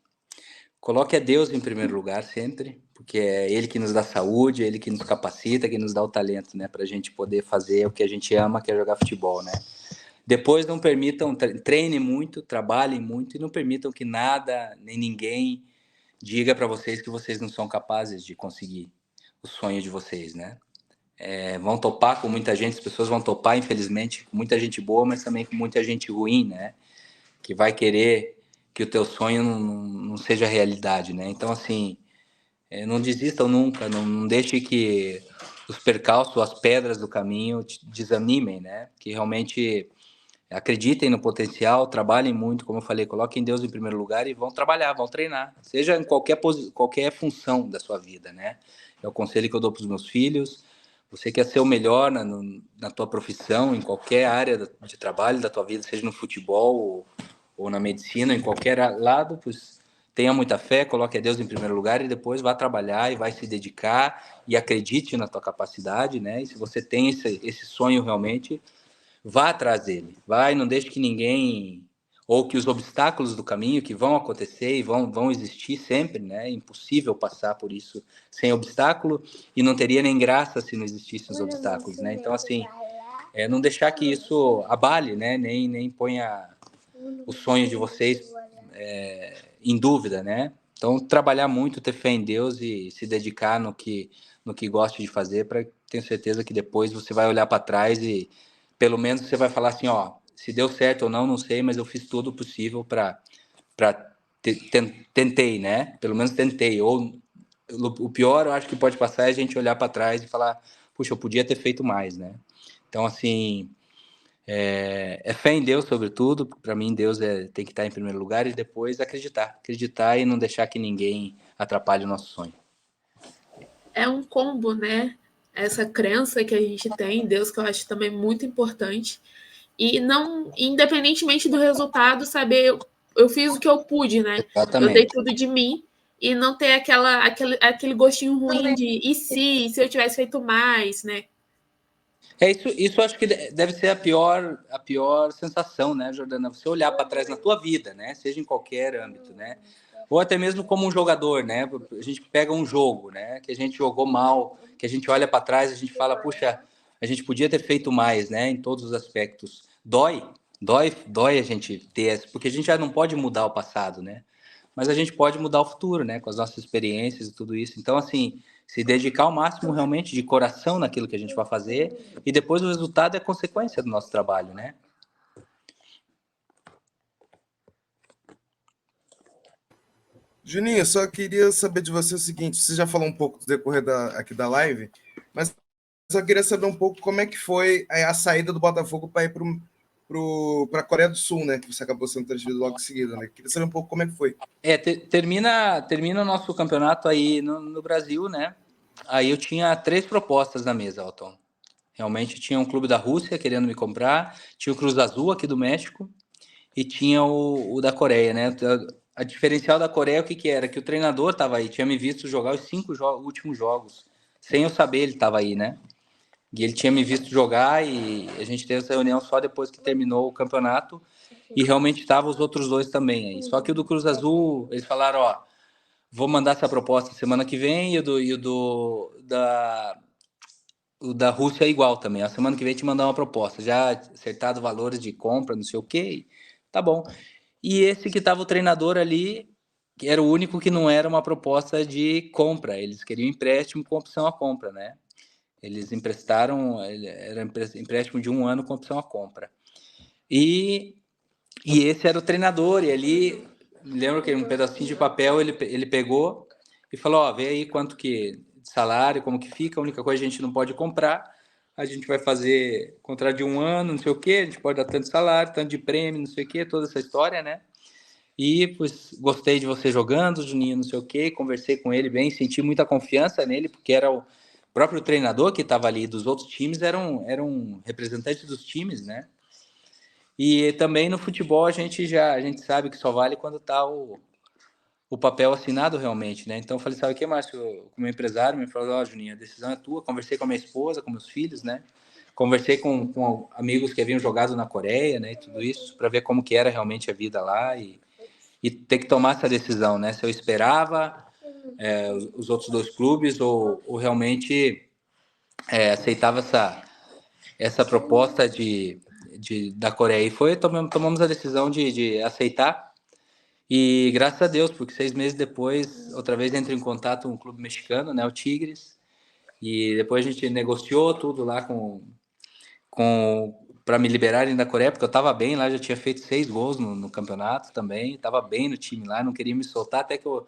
Coloque a Deus em primeiro lugar sempre, porque é Ele que nos dá saúde, é Ele que nos capacita, que nos dá o talento, né, para a gente poder fazer o que a gente ama, que é jogar futebol, né. Depois não permitam, treinem muito, trabalhem muito e não permitam que nada, nem ninguém diga para vocês que vocês não são capazes de conseguir o sonho de vocês, né. Vão topar com muita gente, as pessoas vão topar, infelizmente, com muita gente boa, mas também com muita gente ruim, né, que vai querer que o teu sonho não seja realidade, né? Então, assim, não desistam nunca, não deixe que os percalços, as pedras do caminho te desanimem, né? Que realmente acreditem no potencial, trabalhem muito, como eu falei, coloquem Deus em primeiro lugar e vão trabalhar, vão treinar, seja em qualquer função da sua vida, né? É o conselho que eu dou para os meus filhos. Você quer ser o melhor na tua profissão, em qualquer área de trabalho da tua vida, seja no futebol ou na medicina, em qualquer lado, pois tenha muita fé, coloque a Deus em primeiro lugar e depois vá trabalhar e vai se dedicar e acredite na tua capacidade, né? E se você tem esse sonho realmente, vá atrás dele, vai, não deixe que ninguém, ou que os obstáculos do caminho que vão acontecer e vão existir sempre, né? É impossível passar por isso sem obstáculo e não teria nem graça se não existissem os obstáculos, né? Então, assim, não deixar que isso abale, né? Nem ponha o sonho de vocês em dúvida, né? Então, trabalhar muito, ter fé em Deus e se dedicar no que gosta de fazer, para ter certeza que depois você vai olhar para trás e pelo menos você vai falar assim, ó, se deu certo ou não, não sei, mas eu fiz tudo o possível para tentei, né? Pelo menos tentei. Ou o pior, eu acho que pode passar é a gente olhar para trás e falar, puxa, eu podia ter feito mais, né? Então, assim, é fé em Deus, sobretudo. Para mim, Deus tem que estar em primeiro lugar e depois acreditar e não deixar que ninguém atrapalhe o nosso sonho. É um combo, né? Essa crença que a gente tem em Deus, que eu acho também muito importante. E não, independentemente do resultado, saber eu fiz o que eu pude, né? Exatamente. Eu dei tudo de mim e não ter aquele gostinho ruim de e se eu tivesse feito mais, né? Isso acho que deve ser a pior sensação, né, Jordana? Você olhar para trás na tua vida, né? Seja em qualquer âmbito, né? Ou até mesmo como um jogador, né? A gente pega um jogo, né? Que a gente jogou mal, que a gente olha para trás e a gente fala, puxa, a gente podia ter feito mais, né? Em todos os aspectos. Dói a gente ter, porque a gente já não pode mudar o passado, né? Mas a gente pode mudar o futuro, né? Com as nossas experiências e tudo isso. Então, assim, se dedicar ao máximo realmente de coração naquilo que a gente vai fazer e depois o resultado é consequência do nosso trabalho, né? Juninho, só queria saber de você o seguinte, você já falou um pouco do decorrer aqui da live, mas só queria saber um pouco como é que foi a saída do Botafogo para ir para a Coreia do Sul, né? Que você acabou sendo transferido logo em seguida, né? Queria saber um pouco como é que foi. Termina o nosso campeonato aí no Brasil, né? Aí eu tinha 3 propostas na mesa, Alton. Realmente tinha um clube da Rússia querendo me comprar, tinha o Cruz Azul aqui do México e tinha o da Coreia, né? A diferencial da Coreia, o que era? Que o treinador estava aí, tinha me visto jogar os 5 últimos jogos. Sem eu saber, ele estava aí, né? E ele tinha me visto jogar e a gente teve essa reunião só depois que terminou o campeonato e realmente estavam os outros 2 também aí. Só que o do Cruz Azul, eles falaram, ó, vou mandar essa proposta semana que vem e o da Rússia é igual também. A semana que vem te mandar uma proposta, já acertado valores de compra, não sei o quê. Tá bom. E esse que estava o treinador ali, que era o único que não era uma proposta de compra. Eles queriam empréstimo com opção à compra, né? Eles emprestaram, era empréstimo de 1 ano com opção à compra. E esse era o treinador, e ali, lembro que um pedacinho de papel ele pegou e falou, ó, vê aí quanto que de salário, como que fica, a única coisa que a gente não pode comprar, a gente vai fazer contrato de 1 ano, não sei o quê, a gente pode dar tanto salário, tanto de prêmio, não sei o quê, toda essa história, né? E, pois, gostei de você jogando, Juninho, não sei o quê, conversei com ele bem, senti muita confiança nele, porque era o próprio treinador que estava ali dos outros times, eram representantes dos times, né? E também no futebol a gente sabe que só vale quando está o papel assinado realmente, né? Então eu falei, sabe o que, Márcio? Como empresário, me falou, ó, Juninho, a decisão é tua. Conversei com a minha esposa, com meus filhos, né? Conversei com amigos que haviam jogado na Coreia, né? E tudo isso, para ver como que era realmente a vida lá e ter que tomar essa decisão, né? Se eu esperava os outros 2 clubes ou realmente aceitava essa proposta da Coreia. E tomamos a decisão de aceitar. E graças a Deus, porque 6 meses depois, outra vez entra em contato com um clube mexicano, né, o Tigres. E depois a gente negociou tudo lá para me liberarem da Coreia, porque eu estava bem lá, já tinha feito 6 gols no campeonato também, estava bem no time lá, não queria me soltar, até que eu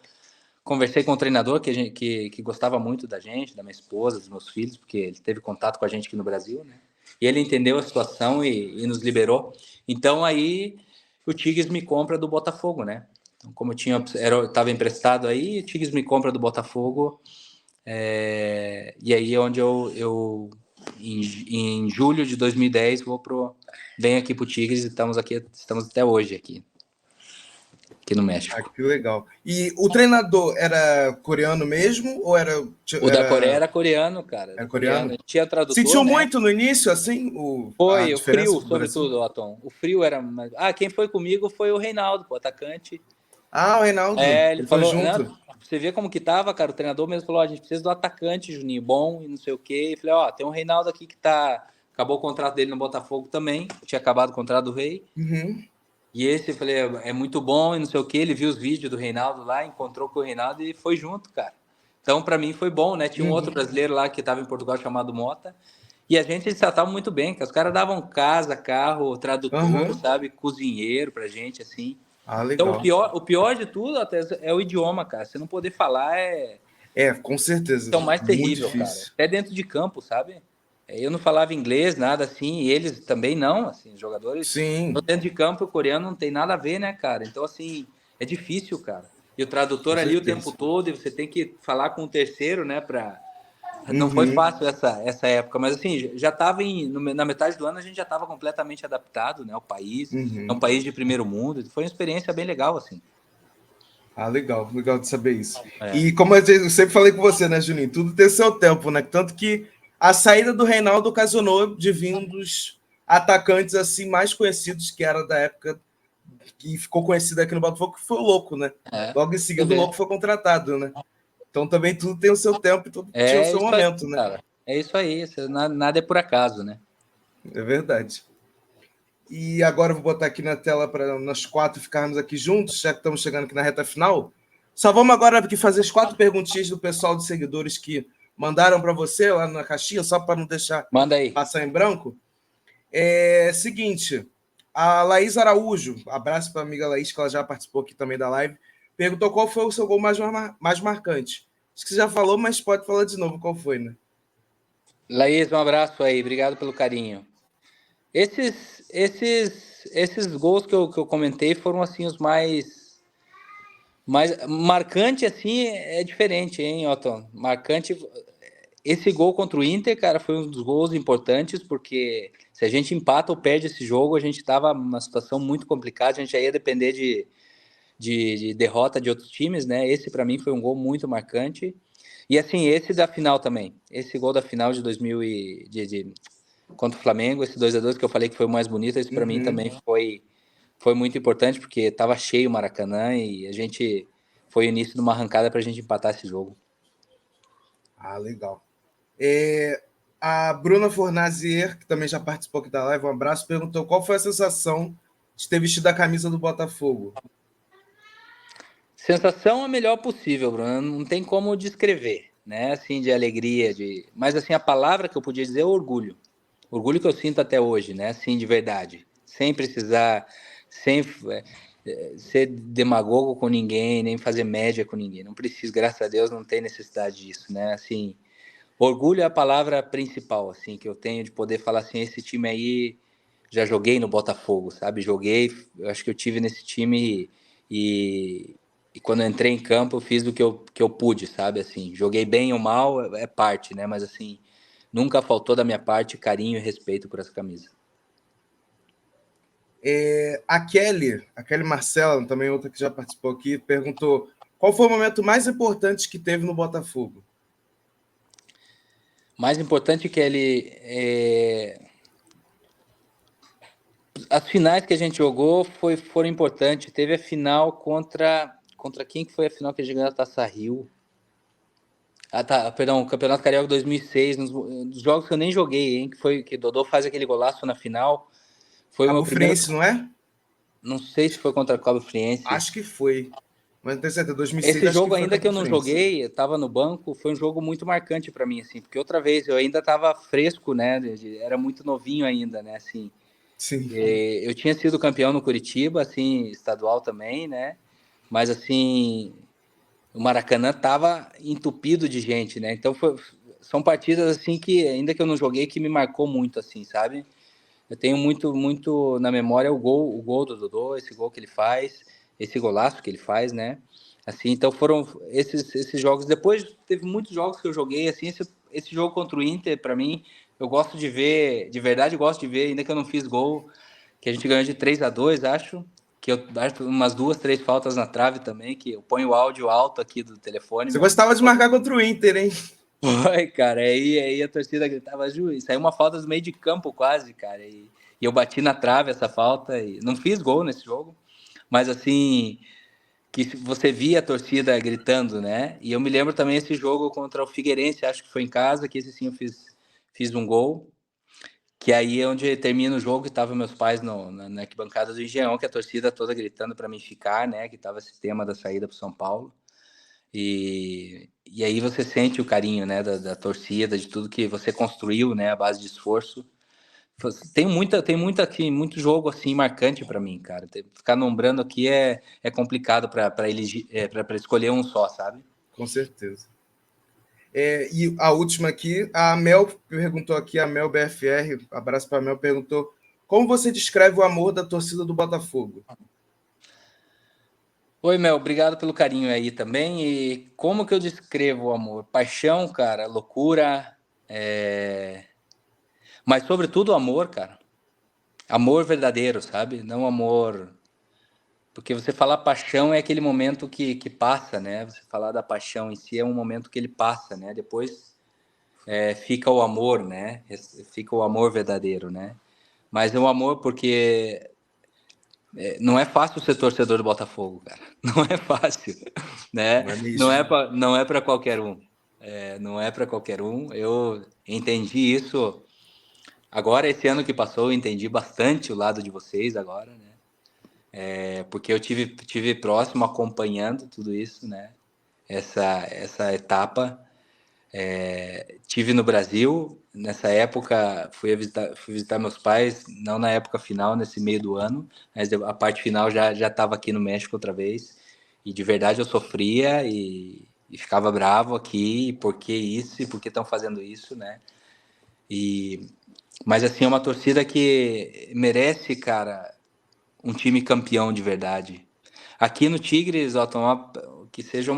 conversei com o treinador que gostava muito da gente, da minha esposa, dos meus filhos, porque ele teve contato com a gente aqui no Brasil, né? E ele entendeu a situação e nos liberou. Então, aí, o Tigres me compra do Botafogo, né? Então, como eu estava emprestado aí, o Tigres me compra do Botafogo. E aí é onde eu em julho de 2010, venho aqui pro Tigres e estamos até hoje aqui no México. Que legal. E o treinador era coreano mesmo ou era... O da Coreia era coreano, cara. Era coreano? Tinha tradutor, Sentiu né? muito no início, assim, Foi, a o frio, do Brasil? sobretudo, Atom. O frio era... quem foi comigo foi o Reinaldo, o atacante. O Reinaldo. Ele falou, foi junto. Né, você vê como que tava, cara, o treinador mesmo falou, a gente precisa do atacante, Juninho, bom, e não sei o quê. E falei, tem um Reinaldo aqui que acabou o contrato dele no Botafogo também, tinha acabado o contrato do Rei. Uhum. E esse, eu falei, é muito bom e não sei o quê. Ele viu os vídeos do Reinaldo lá, encontrou com o Reinaldo e foi junto, cara. Então, para mim, foi bom, né? Tinha um outro brasileiro lá que estava em Portugal chamado Mota. E a gente se tratava muito bem, que os caras davam casa, carro, tradutor, sabe? Cozinheiro pra gente, assim. Legal. Então, o pior de tudo até é o idioma, cara. Você não poder falar com certeza. É o mais terrível, cara. Até dentro de campo, sabe? Eu não falava inglês, nada assim, e eles também não, assim, os jogadores. Sim. Dentro de campo, o coreano não tem nada a ver, né, cara? Então, assim, é difícil, cara. E o tradutor ali o tempo todo, e você tem que falar com o terceiro, né, Não foi fácil essa época, mas assim, já estava na metade do ano, a gente já estava completamente adaptado, né, ao país. É um país de primeiro mundo, foi uma experiência bem legal, assim. Legal de saber isso. E como eu sempre falei com você, né, Juninho, tudo tem seu tempo, né, tanto que a saída do Reinaldo ocasionou de vir um dos atacantes assim mais conhecidos, que era da época que ficou conhecido aqui no Botafogo, que foi o Louco, né? Logo em seguida o Louco foi contratado, né? Então também tudo tem o seu tempo e tudo tinha o seu momento, né? Cara. É isso aí, nada é por acaso, né? É verdade. E agora eu vou botar aqui na tela para nós quatro ficarmos aqui juntos, já que estamos chegando aqui na reta final. Só vamos agora aqui fazer as 4 perguntinhas do pessoal dos seguidores que mandaram para você lá na caixinha, só para não deixar passar em branco. Seguinte, a Laís Araújo, abraço para a amiga Laís, que ela já participou aqui também da live, perguntou qual foi o seu gol mais marcante. Acho que você já falou, mas pode falar de novo qual foi, né? Laís, um abraço aí, obrigado pelo carinho. Esses gols que eu comentei foram assim os mais marcante, assim, é diferente, hein, Otton? Marcante. Esse gol contra o Inter, cara, foi um dos gols importantes, porque se a gente empata ou perde esse jogo, a gente estava numa situação muito complicada, a gente já ia depender de derrota de outros times, né? Esse, para mim, foi um gol muito marcante. E, assim, esse da final também. Esse gol da final de 2000 contra o Flamengo, esse 2-2 que eu falei que foi o mais bonito, esse para mim também foi muito importante, porque estava cheio o Maracanã e a gente foi o início de uma arrancada para a gente empatar esse jogo. Legal. A Bruna Fornazier, que também já participou aqui da live, um abraço, perguntou qual foi a sensação de ter vestido a camisa do Botafogo. Sensação a melhor possível, Bruna. Não tem como descrever, né? Assim, de alegria, mas assim, a palavra que eu podia dizer é orgulho. Orgulho que eu sinto até hoje, né? Assim, de verdade. Sem precisar... sem ser demagogo com ninguém, nem fazer média com ninguém. Não preciso, graças a Deus, não tem necessidade disso, né? Assim, orgulho é a palavra principal, assim, que eu tenho de poder falar assim, esse time aí, já joguei no Botafogo, sabe? Joguei, eu acho que eu tive nesse time e quando eu entrei em campo eu fiz o que eu pude, sabe? Assim, joguei bem ou mal, é parte, né? Mas assim, nunca faltou da minha parte carinho e respeito por essa camisa. A Kelly Marcela, também outra que já participou aqui, perguntou qual foi o momento mais importante que teve no Botafogo? Mais importante que as finais que a gente jogou foram importantes. Teve a final contra quem que foi a final que a gente ganhou a Taça Rio? Perdão, o Campeonato Carioca 2006, nos jogos que eu nem joguei, hein? Que foi que Dodô faz aquele golaço na final. Foi Cabo Friense, não é? Não sei se foi contra o Cabo Friense. Acho que foi. Mas não tenho certeza, 2006. Esse jogo ainda que eu não joguei, eu estava no banco, foi um jogo muito marcante para mim, assim, porque outra vez eu ainda estava fresco, né? Era muito novinho ainda, né? Assim, sim. Eu tinha sido campeão no Curitiba, assim, estadual também, né? Mas assim, o Maracanã estava entupido de gente, né? Então são partidas assim que, ainda que eu não joguei, que me marcou muito, assim, sabe? Eu tenho muito na memória o gol do Dodô, esse gol que ele faz, esse golaço que ele faz, né? Assim, então foram esses jogos. Depois teve muitos jogos que eu joguei, assim, esse jogo contra o Inter, para mim, eu gosto de ver, de verdade gosto de ver, ainda que eu não fiz gol, que a gente ganhou de 3-2, acho, que eu acho umas 2, 3 faltas na trave também, que eu ponho o áudio alto aqui do telefone. Você gostava de marcar contra o Inter, hein? Foi, cara, aí a torcida gritava, juiz, saiu uma falta do meio de campo quase, cara, e eu bati na trave essa falta, e não fiz gol nesse jogo, mas assim, que você via a torcida gritando, né, e eu me lembro também esse jogo contra o Figueirense, acho que foi em casa, que esse sim eu fiz um gol, que aí é onde termina o jogo, e tava meus pais na arquibancada do Engenhão, que a torcida toda gritando para mim ficar, né, que tava esse tema da saída para São Paulo. E aí você sente o carinho, né, da torcida, de tudo que você construiu, né, a base de esforço. Tem muito jogo assim marcante para mim, cara. Ficar nombrando aqui é complicado para escolher um só, sabe? Com certeza. E a última aqui, a Mel perguntou aqui, a Mel BFR, abraço para a Mel, perguntou: como você descreve o amor da torcida do Botafogo? Oi, Mel, obrigado pelo carinho aí também. E como que eu descrevo o amor? Paixão, cara, loucura, mas sobretudo amor, cara. Amor verdadeiro, sabe? Não amor. Porque você falar paixão é aquele momento que passa, né? Você falar da paixão em si é um momento que ele passa, né? Depois fica o amor, né? Fica o amor verdadeiro, né? Mas é um amor porque não é fácil ser torcedor do Botafogo, cara. Não é fácil, né? Não é para qualquer um. Não é para qualquer um. Eu entendi isso agora, esse ano que passou, eu entendi bastante o lado de vocês agora, né? Porque eu tive próximo acompanhando tudo isso, né? Essa etapa. Tive no Brasil, nessa época fui visitar meus pais, não na época final, nesse meio do ano, mas a parte final já estava aqui no México outra vez, e de verdade eu sofria e ficava bravo aqui, por que isso e por que estão fazendo isso, né? Mas assim, é uma torcida que merece, cara, um time campeão de verdade. Aqui no Tigres, Otton, que seja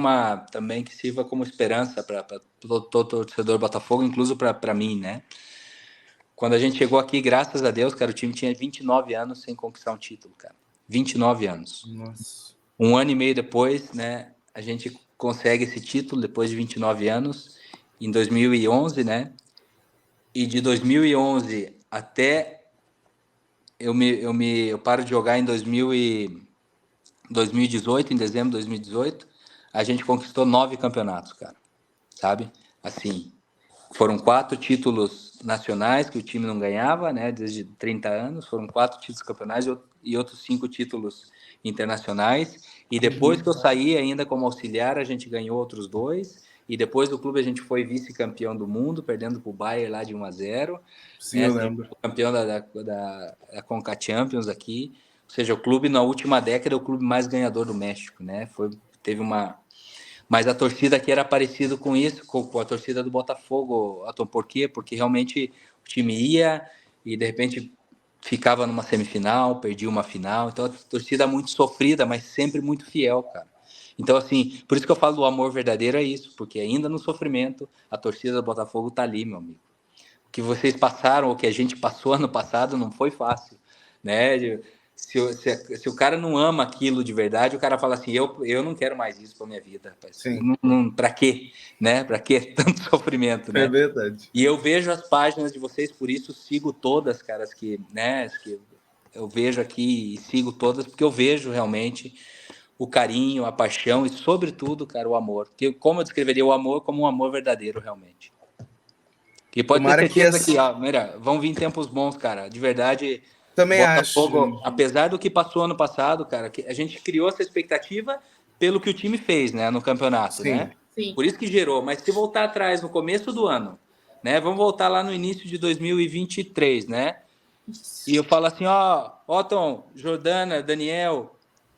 também que sirva como esperança para todo torcedor Botafogo, incluso para mim, né? Quando a gente chegou aqui, graças a Deus, cara, o time tinha 29 anos sem conquistar um título, cara. 29 anos. Nossa. Um ano e meio depois, né, a gente consegue esse título depois de 29 anos, em 2011, né? E de 2011 até eu paro de jogar em 2018, em dezembro de 2018, a gente conquistou 9 campeonatos, cara, sabe? Assim, foram 4 títulos nacionais que o time não ganhava, né, desde 30 anos, foram 4 títulos campeonais e outros 5 títulos internacionais, e depois que eu saí ainda como auxiliar, a gente ganhou outros 2, e depois do clube a gente foi vice-campeão do mundo, perdendo para o Bayern lá de 1-0. Sim, eu lembro. Campeão da Conca Champions aqui. Ou seja, o clube na última década é o clube mais ganhador do México, né? Teve uma... Mas a torcida aqui era parecida com isso, com a torcida do Botafogo. Por quê? Porque realmente o time ia e de repente ficava numa semifinal, perdia uma final. Então a torcida é muito sofrida, mas sempre muito fiel, cara. Então, assim, por isso que eu falo do amor verdadeiro é isso, porque ainda no sofrimento, a torcida do Botafogo tá ali, meu amigo. O que vocês passaram, o que a gente passou ano passado, não foi fácil, né? Se o cara não ama aquilo de verdade, o cara fala assim, eu não quero mais isso para minha vida, rapaz. Para quê, né? Para que tanto sofrimento, né? É verdade. E eu vejo as páginas de vocês, por isso sigo todas, caras, que eu vejo aqui e sigo todas, porque eu vejo realmente o carinho, a paixão e, sobretudo, cara, o amor. Que, como eu descreveria o amor como um amor verdadeiro, realmente. E pode ter certeza que, mira, vão vir tempos bons, cara. De verdade, também Botafogo, acho. Apesar do que passou ano passado, cara, a gente criou essa expectativa pelo que o time fez, né, no campeonato, Sim. né? Sim. Por isso que gerou. Mas se voltar atrás, no começo do ano, né? Vamos voltar lá no início de 2023, né? E eu falo assim, Otton, Jordana, Daniel,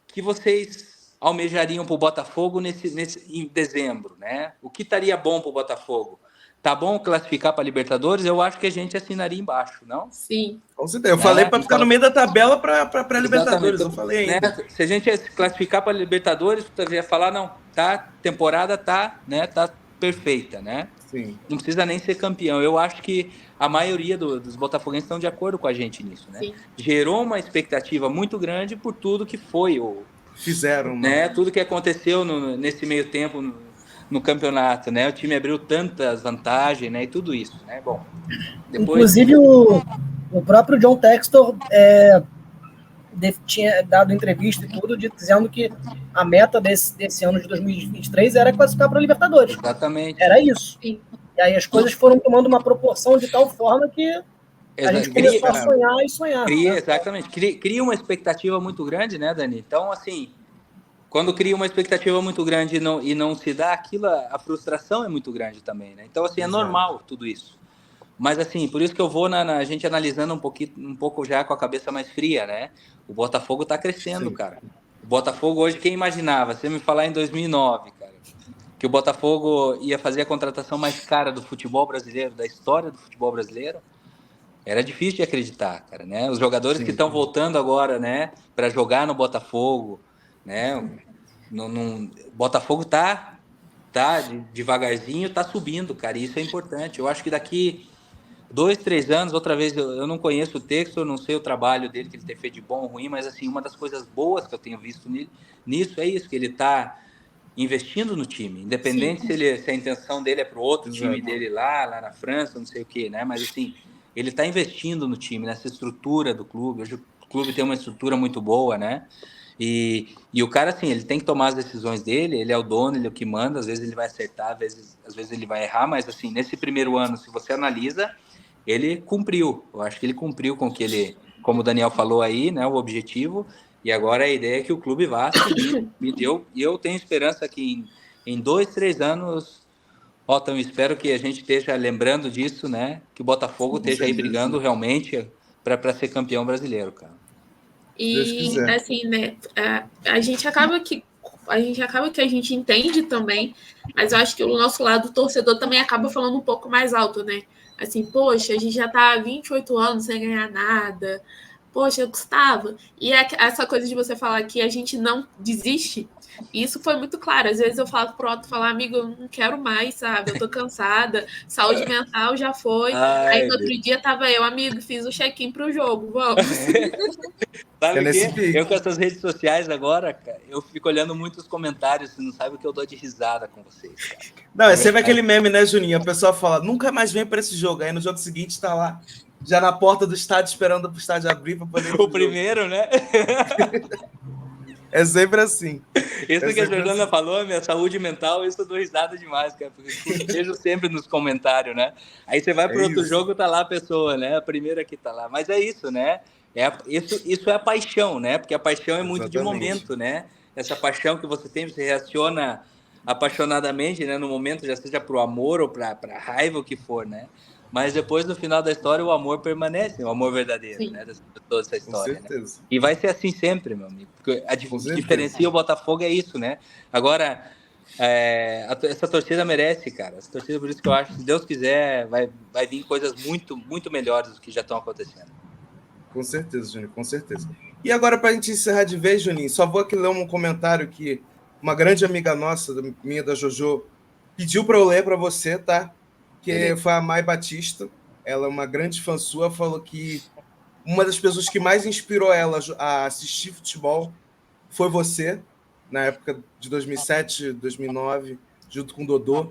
que vocês almejariam para o Botafogo em dezembro, né? O que estaria bom para o Botafogo? tá bom classificar para Libertadores, eu acho que a gente assinaria embaixo, não? Sim. Com certeza. Eu falei para ficar no meio da tabela para Libertadores, eu falei ainda. Né? Se a gente se classificar para Libertadores, você ia falar, não, tá, temporada tá, né, tá perfeita, né? Sim. Não precisa nem ser campeão. Eu acho que a maioria dos botafoguenses estão de acordo com a gente nisso, né? Sim. Gerou uma expectativa muito grande por tudo que foi Fizeram, né? Tudo que aconteceu nesse meio tempo no campeonato, né? O time abriu tantas vantagens, né? E tudo isso, né? Bom, depois... Inclusive o próprio John Textor tinha dado entrevista e tudo, dizendo que a meta desse ano de 2023 era classificar para a Libertadores. Exatamente. Era isso. Sim. E aí as coisas foram tomando uma proporção de tal forma que a gente começou a sonhar e sonhar. Exatamente. Cria uma expectativa muito grande, né, Dani? Então, assim, quando cria uma expectativa muito grande e não se dá aquilo, a frustração é muito grande também, né? Então, assim, é normal tudo isso. Mas, assim, por isso que eu vou a gente analisando um pouco já com a cabeça mais fria, né? O Botafogo tá crescendo, cara. O Botafogo hoje, quem imaginava? Você me falar em 2009, cara, que o Botafogo ia fazer a contratação mais cara do futebol brasileiro, da história do futebol brasileiro, era difícil de acreditar, cara, né? Os jogadores que estão voltando agora, né, para jogar no Botafogo, né? O Botafogo tá devagarzinho, tá subindo, cara, e isso é importante. Eu acho que daqui 2, 3 anos, outra vez, eu não conheço o Textor, não sei o trabalho dele, que ele tem feito de bom ou ruim, mas, assim, uma das coisas boas que eu tenho visto nisso é isso, que ele está investindo no time, independente se a intenção dele é para o outro time dele lá na França, não sei o quê, né? Mas, assim, ele está investindo no time, nessa estrutura do clube. Hoje o clube tem uma estrutura muito boa, né? E o cara, assim, ele tem que tomar as decisões dele, ele é o dono, ele é o que manda, às vezes ele vai acertar, às vezes ele vai errar, mas, assim, nesse primeiro ano, se você analisa, ele cumpriu. Eu acho que ele cumpriu com que ele, como o Daniel falou aí, né, o objetivo, e agora a ideia é que o clube vá subir. E eu tenho esperança que em 2, 3 anos, então espero que a gente esteja lembrando disso, né, que o Botafogo esteja aí brigando realmente para ser campeão brasileiro, cara. E, assim, né, a gente acaba que a gente entende também, mas eu acho que o nosso lado torcedor também acaba falando um pouco mais alto, né? Assim, poxa, a gente já tá há 28 anos sem ganhar nada. Poxa, Gustavo. E essa coisa de você falar que a gente não desiste, isso foi muito claro. Às vezes eu falo pro Otto, amigo, eu não quero mais, sabe? Eu tô cansada, saúde mental já foi. Aí no outro dia tava eu, amigo, fiz o check-in pro jogo, vamos. Sabe o quê? Eu com essas redes sociais agora, cara, eu fico olhando muitos comentários, você não sabe o que eu dou de risada com vocês, cara. Não, é sempre aquele meme, né, Juninho? A pessoa fala, nunca mais vem para esse jogo. Aí no jogo seguinte tá lá, já na porta do estádio, esperando pro estádio abrir para poder ir o primeiro, jogo. Né? É sempre assim. Isso que a Jordana falou, minha saúde mental, isso eu dou risada demais, cara, porque eu vejo sempre nos comentários, né? Aí você vai pro outro jogo, tá lá a pessoa, né? A primeira que tá lá. Mas é isso, né? Isso é a paixão, né? Porque a paixão é muito de momento, né? Essa paixão que você tem, você reaciona apaixonadamente, né? No momento, já seja pro amor ou pra raiva, o que for, né? Mas depois, no final da história, o amor permanece, o amor verdadeiro, né? De toda essa história. Com certeza. Né? E vai ser assim sempre, meu amigo. Porque a diferencia o Botafogo é isso, né? Agora, essa torcida merece, cara. Essa torcida, por isso que eu acho que, se Deus quiser, vai vir coisas muito, muito melhores do que já estão acontecendo. Com certeza, Juninho, com certeza. E agora, para a gente encerrar de vez, Juninho, só vou aqui ler um comentário que uma grande amiga nossa, minha, da Jojo, pediu para eu ler para você, tá? Que foi a Mai Batista. Ela é uma grande fã sua, falou que uma das pessoas que mais inspirou ela a assistir futebol foi você, na época de 2007, 2009, junto com o Dodô.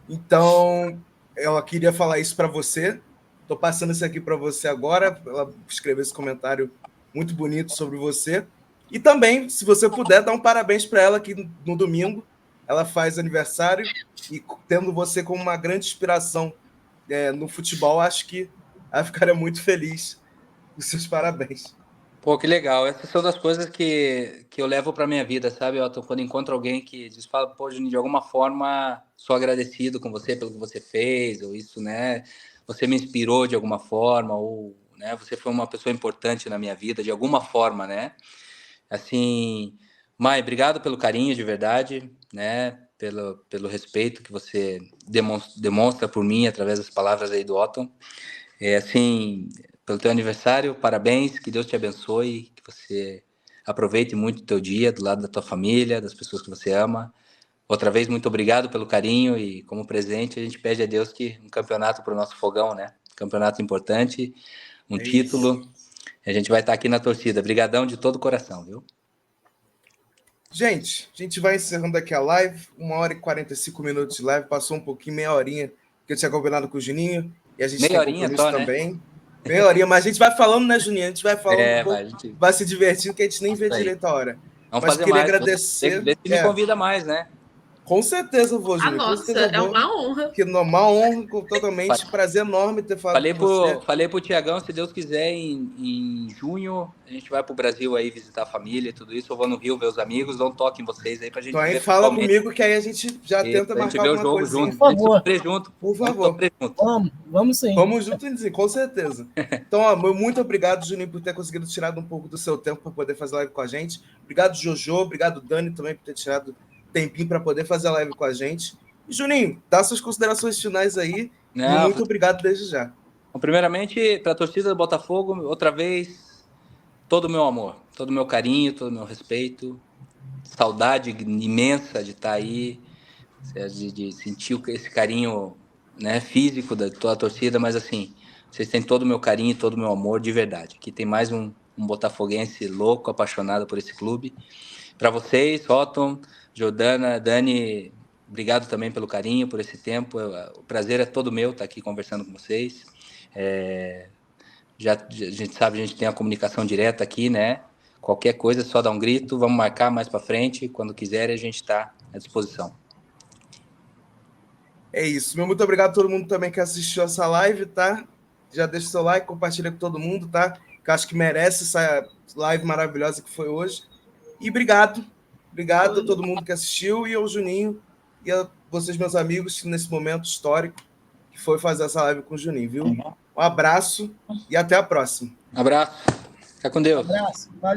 Então, ela queria falar isso para você. Estou passando isso aqui para você agora. Ela escreveu esse comentário muito bonito sobre você. E também, se você puder, dar um parabéns para ela, que no domingo ela faz aniversário, e tendo você como uma grande inspiração no futebol, acho que ela ficaria muito feliz. Os seus parabéns. Pô, que legal. Essas são das coisas que eu levo para minha vida, sabe, Otto? Quando encontro alguém que diz, fala, pô, Juninho, de alguma forma sou agradecido com você pelo que você fez, ou isso, né? Você me inspirou de alguma forma, ou, né, você foi uma pessoa importante na minha vida, de alguma forma, né? Assim, Mai, obrigado pelo carinho, de verdade, né? pelo respeito que você demonstra por mim através das palavras aí do Otton. Assim, pelo teu aniversário, parabéns, que Deus te abençoe, que você aproveite muito o teu dia do lado da tua família, das pessoas que você ama. Outra vez, muito obrigado pelo carinho e como presente a gente pede a Deus que um campeonato para o nosso fogão, né? Campeonato importante, um título. Isso. A gente vai estar aqui na torcida. Obrigadão de todo o coração, viu? Gente, a gente vai encerrando aqui a live. 1h45 de live. Passou um pouquinho, meia horinha, que eu tinha combinado com o Juninho. E a gente meia horinha só, também. Né? Meia horinha, mas a gente vai falando, né, Juninho? A gente vai falando um pouco, gente... vai se divertindo, que a gente nem vê direito a hora. Vamos mas fazer queria mais. agradecer. Vê se me convida mais, né? Com certeza eu vou, Juninho. Nossa, é uma honra. Uma honra, totalmente. Prazer enorme ter falado com você. Falei pro Tiagão, se Deus quiser, em junho, a gente vai pro Brasil aí visitar a família e tudo isso. Eu vou no Rio ver os amigos, dou um toque em vocês aí pra gente então aí fala comigo que aí a gente já tenta marcar alguma coisa junto. Por favor. Junto. Por favor. Vamos sim. Vamos junto, sim, com certeza. Então, muito obrigado, Juninho, por ter conseguido tirar um pouco do seu tempo para poder fazer live com a gente. Obrigado, Jojo. Obrigado, Dani, também, por ter tirado tempinho para poder fazer a live com a gente. E, Juninho, dá suas considerações finais aí. E muito obrigado desde já. Bom, primeiramente, para a torcida do Botafogo, outra vez, todo o meu amor, todo o meu carinho, todo o meu respeito, saudade imensa de estar aí, de sentir esse carinho, né, físico da toda a torcida, mas assim, vocês têm todo o meu carinho, todo o meu amor de verdade. Aqui tem mais um botafoguense louco, apaixonado por esse clube. Para vocês, Otton, Jordana, Dani, obrigado também pelo carinho, por esse tempo. O prazer é todo meu estar aqui conversando com vocês. A gente sabe, a gente tem a comunicação direta aqui, né? Qualquer coisa, é só dar um grito, vamos marcar mais para frente. Quando quiserem, a gente está à disposição. É isso. Muito obrigado a todo mundo também que assistiu essa live, tá? Já deixa o seu like, compartilha com todo mundo, tá? Que eu acho que merece essa live maravilhosa que foi hoje. E obrigado a todo mundo que assistiu e ao Juninho e a vocês, meus amigos, nesse momento histórico que foi fazer essa live com o Juninho, viu? Um abraço e até a próxima. Abraço. Fica com Deus. Um abraço.